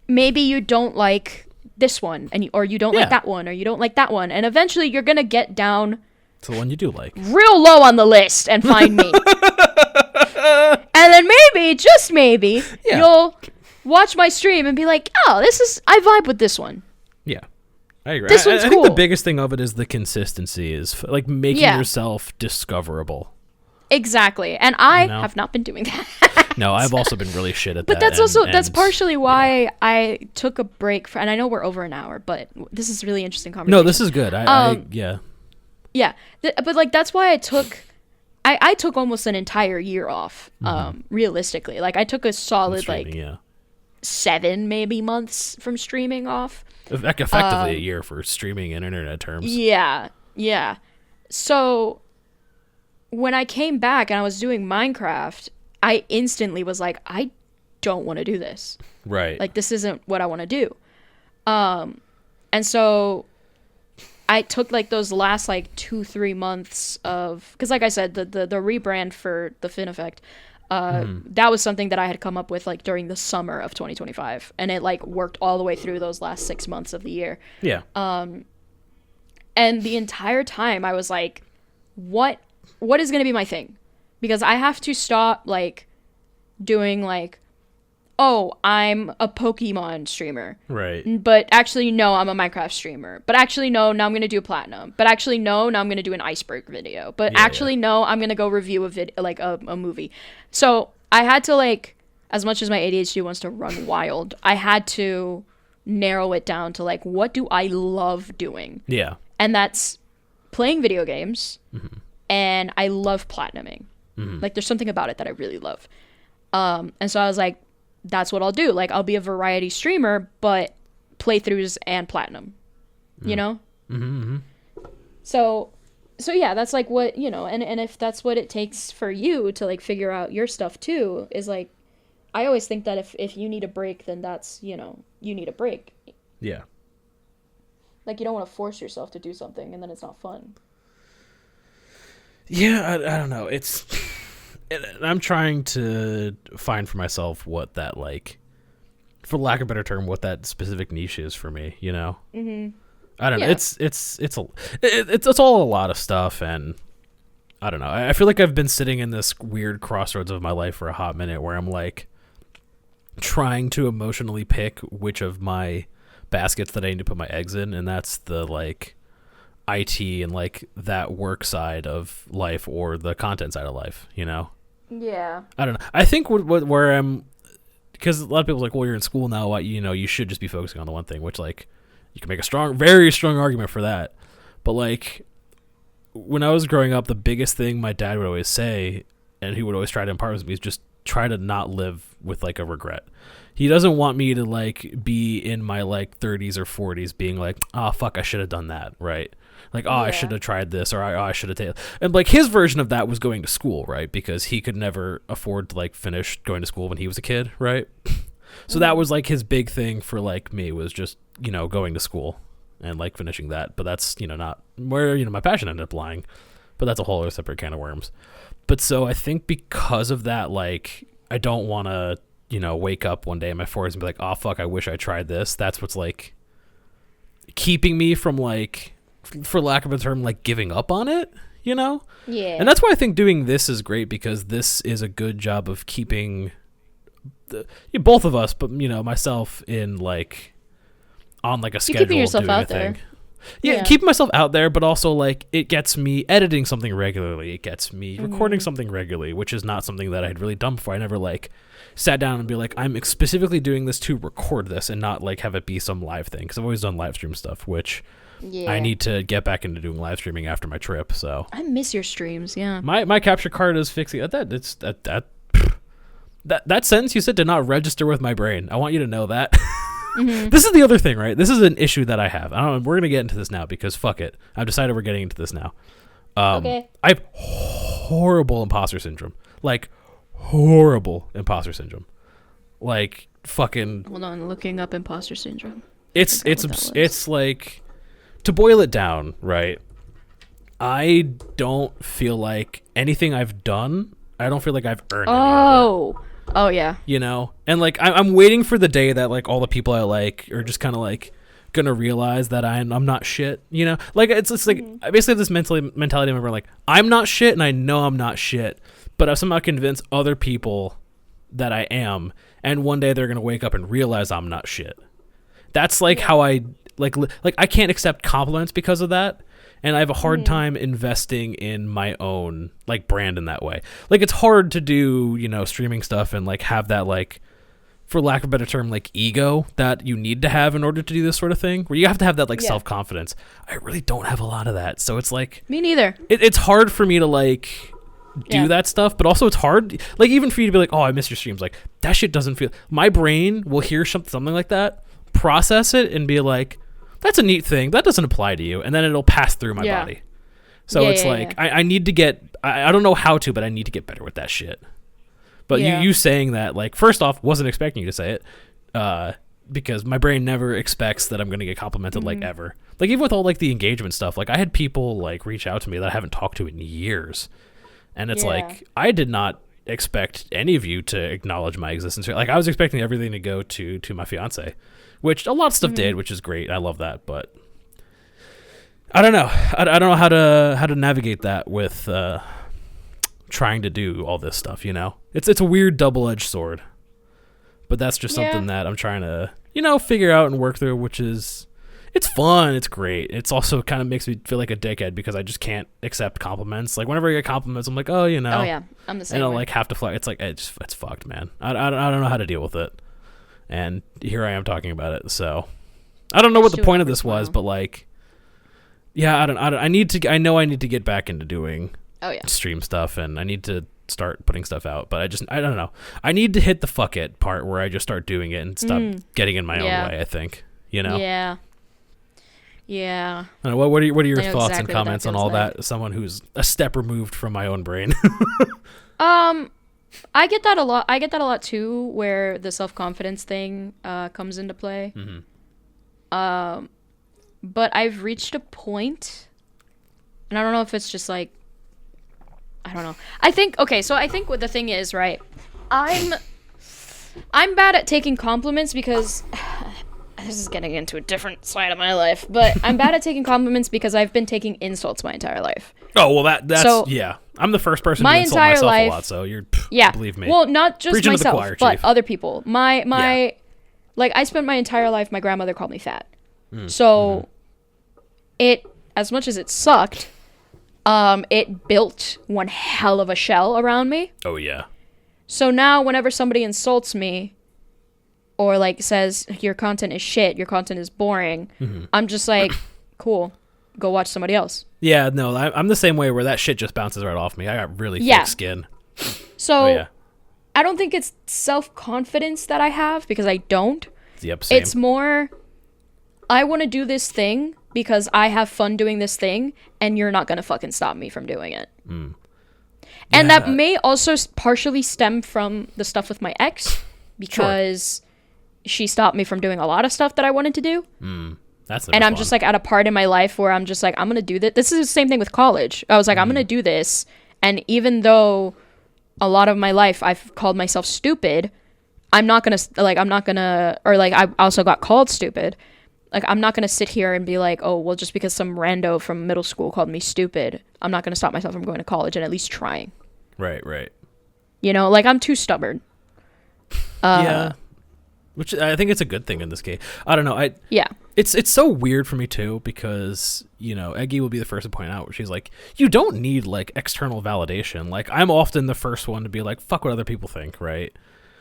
maybe you don't like this one or you don't like that one or you don't like that one. And eventually you're going to get down to the one you do like real low on the list and find me. And then maybe, just maybe, you'll watch my stream and be like, oh, I vibe with this one. Yeah. I agree. This one's cool. I think the biggest thing of it is the consistency, is like making yourself discoverable. Exactly. And I have not been doing that. No, I've also been really shit at that. But that's partially why I took a break and I know we're over an hour, but this is really interesting conversation. No, this is good. Yeah. Yeah. But like, that's why I took almost an entire year off, realistically. Like, I took a solid, streaming, like, 7 maybe months from streaming off. Effectively a year for streaming in internet terms. Yeah. Yeah. So when I came back and I was doing Minecraft, I instantly was like, I don't want to do this. Right. Like, this isn't what I want to do. And so I took like those last like 2-3 months of, because like I said, the rebrand for the Fin Effect, that was something that I had come up with like during the summer of 2025, and it like worked all the way through those last 6 months of the year. Yeah. And the entire time I was like, what is going to be my thing? Because I have to stop like doing like, oh, I'm a Pokemon streamer. Right. But actually, no, I'm a Minecraft streamer. But actually, no, now I'm going to do Platinum. But actually, no, now I'm going to do an iceberg video. But no, I'm going to go review a movie. So I had to, like, as much as my ADHD wants to run wild, I had to narrow it down to, like, what do I love doing? Yeah. And that's playing video games. And I love platinuming. Like, there's something about it that I really love. And so I was like, that's what I'll do. Like, I'll be a variety streamer, but playthroughs and platinum, you know? So yeah, that's like what, and if that's what it takes for you to like figure out your stuff too, is like, I always think that if you need a break, then that's, you need a break. Yeah. Like, you don't want to force yourself to do something and then it's not fun. Yeah, I don't know. I'm trying to find for myself what that, like, for lack of a better term, what that specific niche is for me, I don't know. It's all a lot of stuff, and I don't know. I feel like I've been sitting in this weird crossroads of my life for a hot minute where I'm like trying to emotionally pick which of my baskets that I need to put my eggs in, and that's the like IT and like that work side of life or the content side of life, Yeah. I don't know. I think where I'm, because a lot of people are like, well, you're in school now, you should just be focusing on the one thing, which, like, You can make a very strong argument for that. But like, when I was growing up, the biggest thing my dad would always say, and he would always try to impart with me, is just try to not live with like a regret. He doesn't want me to like be in my like 30s or 40s being like, oh fuck, I should have done that, right? Like, I should have tried this, or I should have taken. And like his version of that was going to school, right? Because he could never afford to like finish going to school when he was a kid, right? So that was like his big thing for like me, was just, you know, going to school and like finishing that. But that's, you know, not where, you know, my passion ended up lying. But that's a whole other separate can of worms. But so I think because of that, like, I don't want to, you know, wake up one day in my 40s and be like, oh fuck, I wish I tried this. That's what's like keeping me from like, for lack of a term, like giving up on it, you know? Yeah. And that's why I think doing this is great, because this is a good job of keeping both of us, but, you know, myself in like on like a schedule. Keeping yourself out there. Yeah, keeping myself out there, but also like it gets me editing something regularly. It gets me recording something regularly, which is not something that I had really done before. I never like sat down and be like, I'm specifically doing this to record this and not like have it be some live thing, because I've always done live stream stuff, which I need to get back into doing live streaming after my trip. So I miss your streams. Yeah, my capture card is fixing that sentence you said did not register with my brain. I want you to know that. This is the other thing, right? This is an issue that I have. I don't know, we're gonna get into this now because fuck it. I've decided we're getting into this now. Okay. I have horrible imposter syndrome. Like horrible imposter syndrome. Like fucking. Hold on, looking up imposter syndrome. It's like, to boil it down, right? I don't feel like anything I've done, I don't feel like I've earned any of it. Oh yeah. You know, and like I'm waiting for the day that like all the people I like are just kind of like gonna realize that I'm not shit. You know, like it's like I basically have this mentality where like I'm not shit and I know I'm not shit, but I've somehow convinced other people that I am, and one day they're gonna wake up and realize I'm not shit. That's like how I like I can't accept compliments because of that. And I have a hard time investing in my own like brand in that way. Like it's hard to do, you know, streaming stuff and like have that like, for lack of a better term, like ego that you need to have in order to do this sort of thing, where you have to have that like self-confidence. I really don't have a lot of that. So it's like, me neither. It's hard for me to like do that stuff, but also it's hard, like even for you to be like, oh, I miss your streams. Like that shit doesn't feel, my brain will hear something like that, process it and be like, that's a neat thing. That doesn't apply to you. And then it'll pass through my body. So it's like, I need to get, I don't know how to, but I need to get better with that shit. But you saying that, like, first off, wasn't expecting you to say it, because my brain never expects that I'm going to get complimented, like, ever. Like, even with all, like, the engagement stuff, like, I had people, like, reach out to me that I haven't talked to in years. And it's like, I did not expect any of you to acknowledge my existence. Like, I was expecting everything to go to my fiance. Which a lot of stuff did, which is great. I love that, but I don't know. I don't know how to navigate that with trying to do all this stuff. You know, it's a weird double-edged sword. But that's just something that I'm trying to, you know, figure out and work through. Which is, it's fun. It's great. It's also kind of makes me feel like a dickhead because I just can't accept compliments. Like whenever I get compliments, I'm like, oh, you know. Oh yeah, I'm the same. And I'll way. like have to fly. It's like it's fucked, man. I don't know how to deal with it. And here I am talking about it. So I don't know what the point of this was, but like, yeah, I need to get back into doing stream stuff, and I need to start putting stuff out, but I don't know. I need to hit the fuck it part where I just start doing it and stop getting in my own way, I think, you know? Yeah. Yeah. I don't know, what are your thoughts and comments on all that? Someone who's a step removed from my own brain. I get that a lot. I get that a lot too, where the self-confidence thing comes into play. But I've reached a point, and I don't know if it's just like, I don't know. I think what the thing is, right? I'm bad at taking compliments because this is getting into a different side of my life, but I'm bad at taking compliments because I've been taking insults my entire life. Oh, well, that's so, yeah. I'm the first person to insult myself a lot, so you're, believe me. Well, not just Preaching myself, choir, but other people. Like, I spent my entire life, my grandmother called me fat. So, it, as much as it sucked, it built one hell of a shell around me. Oh, yeah. So now, whenever somebody insults me, or like says your content is shit, your content is boring, I'm just like, cool, go watch somebody else. Yeah, no, I'm the same way where that shit just bounces right off me. I got really thick skin. So I don't think it's self-confidence that I have, because I don't. Yep, same. It's more, I want to do this thing because I have fun doing this thing, and you're not going to fucking stop me from doing it. And that may also partially stem from the stuff with my ex, because she stopped me from doing a lot of stuff that I wanted to do. That's and I'm just like at a part in my life where I'm just like, I'm going to do this. This is the same thing with college. I was like, I'm going to do this. And even though a lot of my life I've called myself stupid, I'm not going to, or like I also got called stupid. Like, I'm not going to sit here and be like, oh, well, just because some rando from middle school called me stupid, I'm not going to stop myself from going to college and at least trying. Right. You know, like, I'm too stubborn. Yeah. Which I think it's a good thing in this case. I don't know. It's so weird for me too, because, you know, Eggy will be the first to point out where she's like, you don't need like external validation. Like, I'm often the first one to be like, fuck what other people think, right?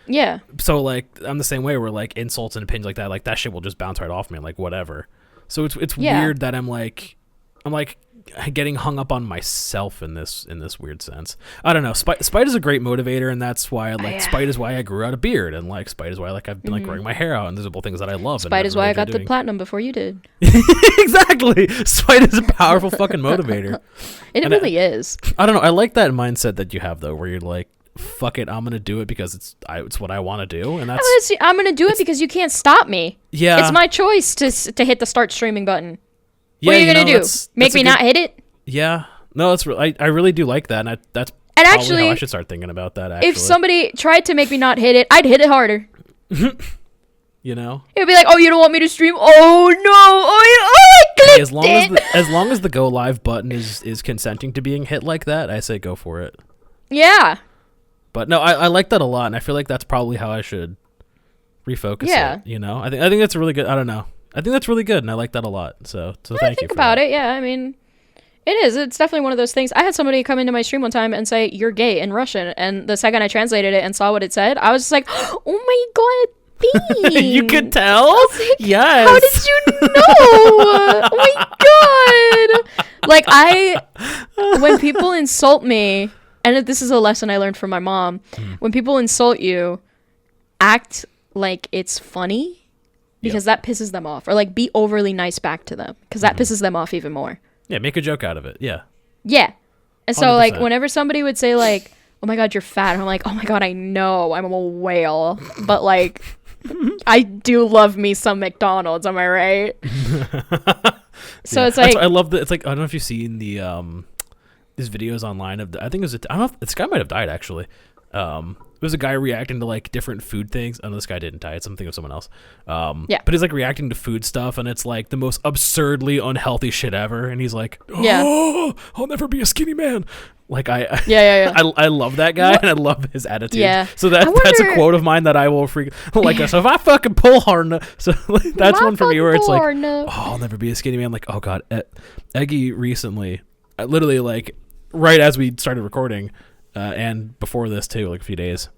Yeah. So like, I'm the same way where like insults and opinions like that shit will just bounce right off me, like whatever. So it's weird that I'm like getting hung up on myself in this weird sense. I don't know. Spite is a great motivator, and that's why spite is why I grew out a beard, and like spite is why like I've been like growing my hair out, and there's a couple things that I love. Spite is why I got the platinum before you did. Exactly. Spite is a powerful fucking motivator. It really is. I don't know. I like that mindset that you have though, where you're like, fuck it, I'm gonna do it because it's what I want to do, and that's I'm gonna do it because you can't stop me. Yeah, it's my choice to hit the start streaming button. Yeah, what are you gonna do? Make me not hit it? Yeah, no, that's I really do like that, and that's actually how I should start thinking about that. Actually, if somebody tried to make me not hit it, I'd hit it harder. You know, it'd be like, oh, you don't want me to stream? Oh no! I clicked as long as the go live button is consenting to being hit like that, I say go for it. Yeah. But no, I like that a lot, and I feel like that's probably how I should refocus it. You know, I think that's really good. I don't know. I think that's really good, and I like that a lot. So thank you. Think about it. Yeah, I mean, it is. It's definitely one of those things. I had somebody come into my stream one time and say, "You're gay" in Russian, and the second I translated it and saw what it said, I was just like, "Oh my god, Bean!" You could tell. Like, yes. How did you know? Oh my god! Like when people insult me. And this is a lesson I learned from my mom. When people insult you, act like it's funny, because that pisses them off. Or like be overly nice back to them, because that pisses them off even more. Yeah, make a joke out of it. Yeah. Yeah. And so 100%. like whenever somebody would say like, oh my god, you're fat, and I'm like, oh my god, I know, I'm a whale. But like, I do love me some McDonald's, am I right? So it's like, I love that. It's like, I don't know if you've seen the these videos online of I think it was I don't know if this guy might have died actually. It was a guy reacting to like different food things. Oh no, this guy didn't die. It's something of someone else. But he's like reacting to food stuff, and it's like the most absurdly unhealthy shit ever. And he's like, oh, I'll never be a skinny man. Like I love that guy, and I love his attitude. Yeah. So that's a quote of mine that I will freak like. So if I fucking pull hard enough, so like, that's one for me where it's like, oh, I'll never be a skinny man. Like, oh god, Eggy recently, literally like right as we started recording, and before this too, like a few days,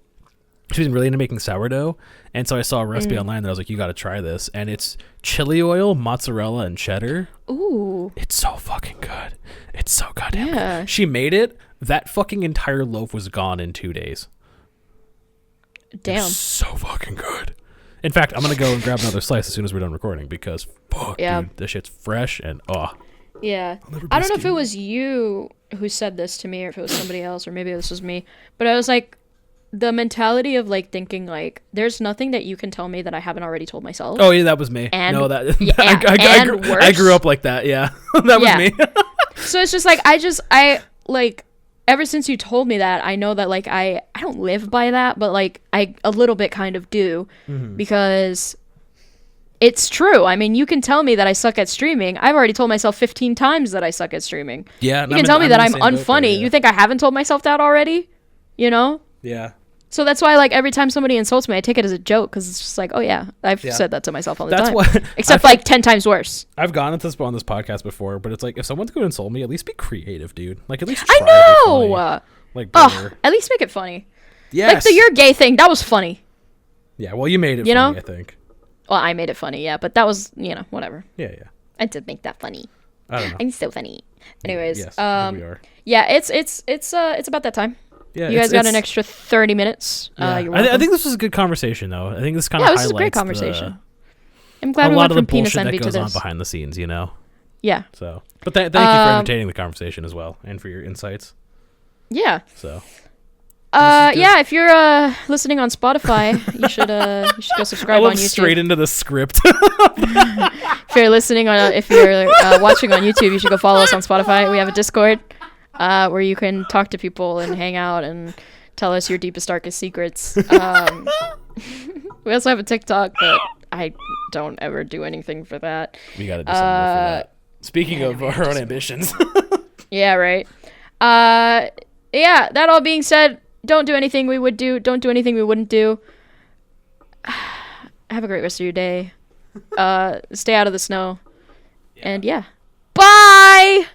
she was really into making sourdough, and so I saw a recipe online that I was like, you got to try this, and it's chili oil, mozzarella, and cheddar. Ooh, it's so fucking good. It's so goddamn good. She made it. That fucking entire loaf was gone in 2 days. Damn. It's so fucking good. In fact, I'm gonna go and grab another slice as soon as we're done recording, because dude, this shit's fresh and Yeah. I don't know if it was you who said this to me, or if it was somebody else, or maybe this was me, but I was like, the mentality of like thinking like there's nothing that you can tell me that I haven't already told myself. Oh yeah, that was me. And no, that I grew up like that. Yeah, that was me. So it's just like I like ever since you told me that, I know that like I don't live by that, but like I a little bit kind of do, because it's true. I mean, you can tell me that I suck at streaming. I've already told myself 15 times that I suck at streaming. Yeah, you can tell me that I'm unfunny. Yeah. You think I haven't told myself that already? You know? Yeah. So that's why, like, every time somebody insults me, I take it as a joke, because it's just like, oh yeah, I've said that to myself all the time. Except like 10 times worse. I've gone into this on this podcast before, but it's like, if someone's going to insult me, at least be creative, dude. Like, at least try I know. Like, at least make it funny. Yes. Like the "you're gay" thing, that was funny. Yeah, well, you made it funny, I think. Well, I made it funny, yeah, but that was, whatever. Yeah. I did make that funny. I don't know. I'm so funny. Anyways, yes, here we are. Yeah, it's about that time. Yeah, you guys got an extra 30 minutes. Yeah. I think this was a good conversation, though. I think this kind of highlights this is a great conversation. I'm glad we went from penis envy to this. A lot of the bullshit that goes on behind the scenes, Yeah. So, but thank you for entertaining the conversation as well, and for your insights. Yeah. So. Yeah, if you're listening on Spotify, you should go subscribe on YouTube. Straight into the script. If you're listening if you're watching on YouTube, you should go follow us on Spotify. We have a Discord where you can talk to people and hang out and tell us your deepest, darkest secrets. We also have a TikTok, but I don't ever do anything for that. We gotta do something for that. Speaking of our own ambitions. Yeah, right. Yeah, that all being said, don't do anything we would do. Don't do anything we wouldn't do. Have a great rest of your day. Stay out of the snow. Yeah. And yeah. Bye!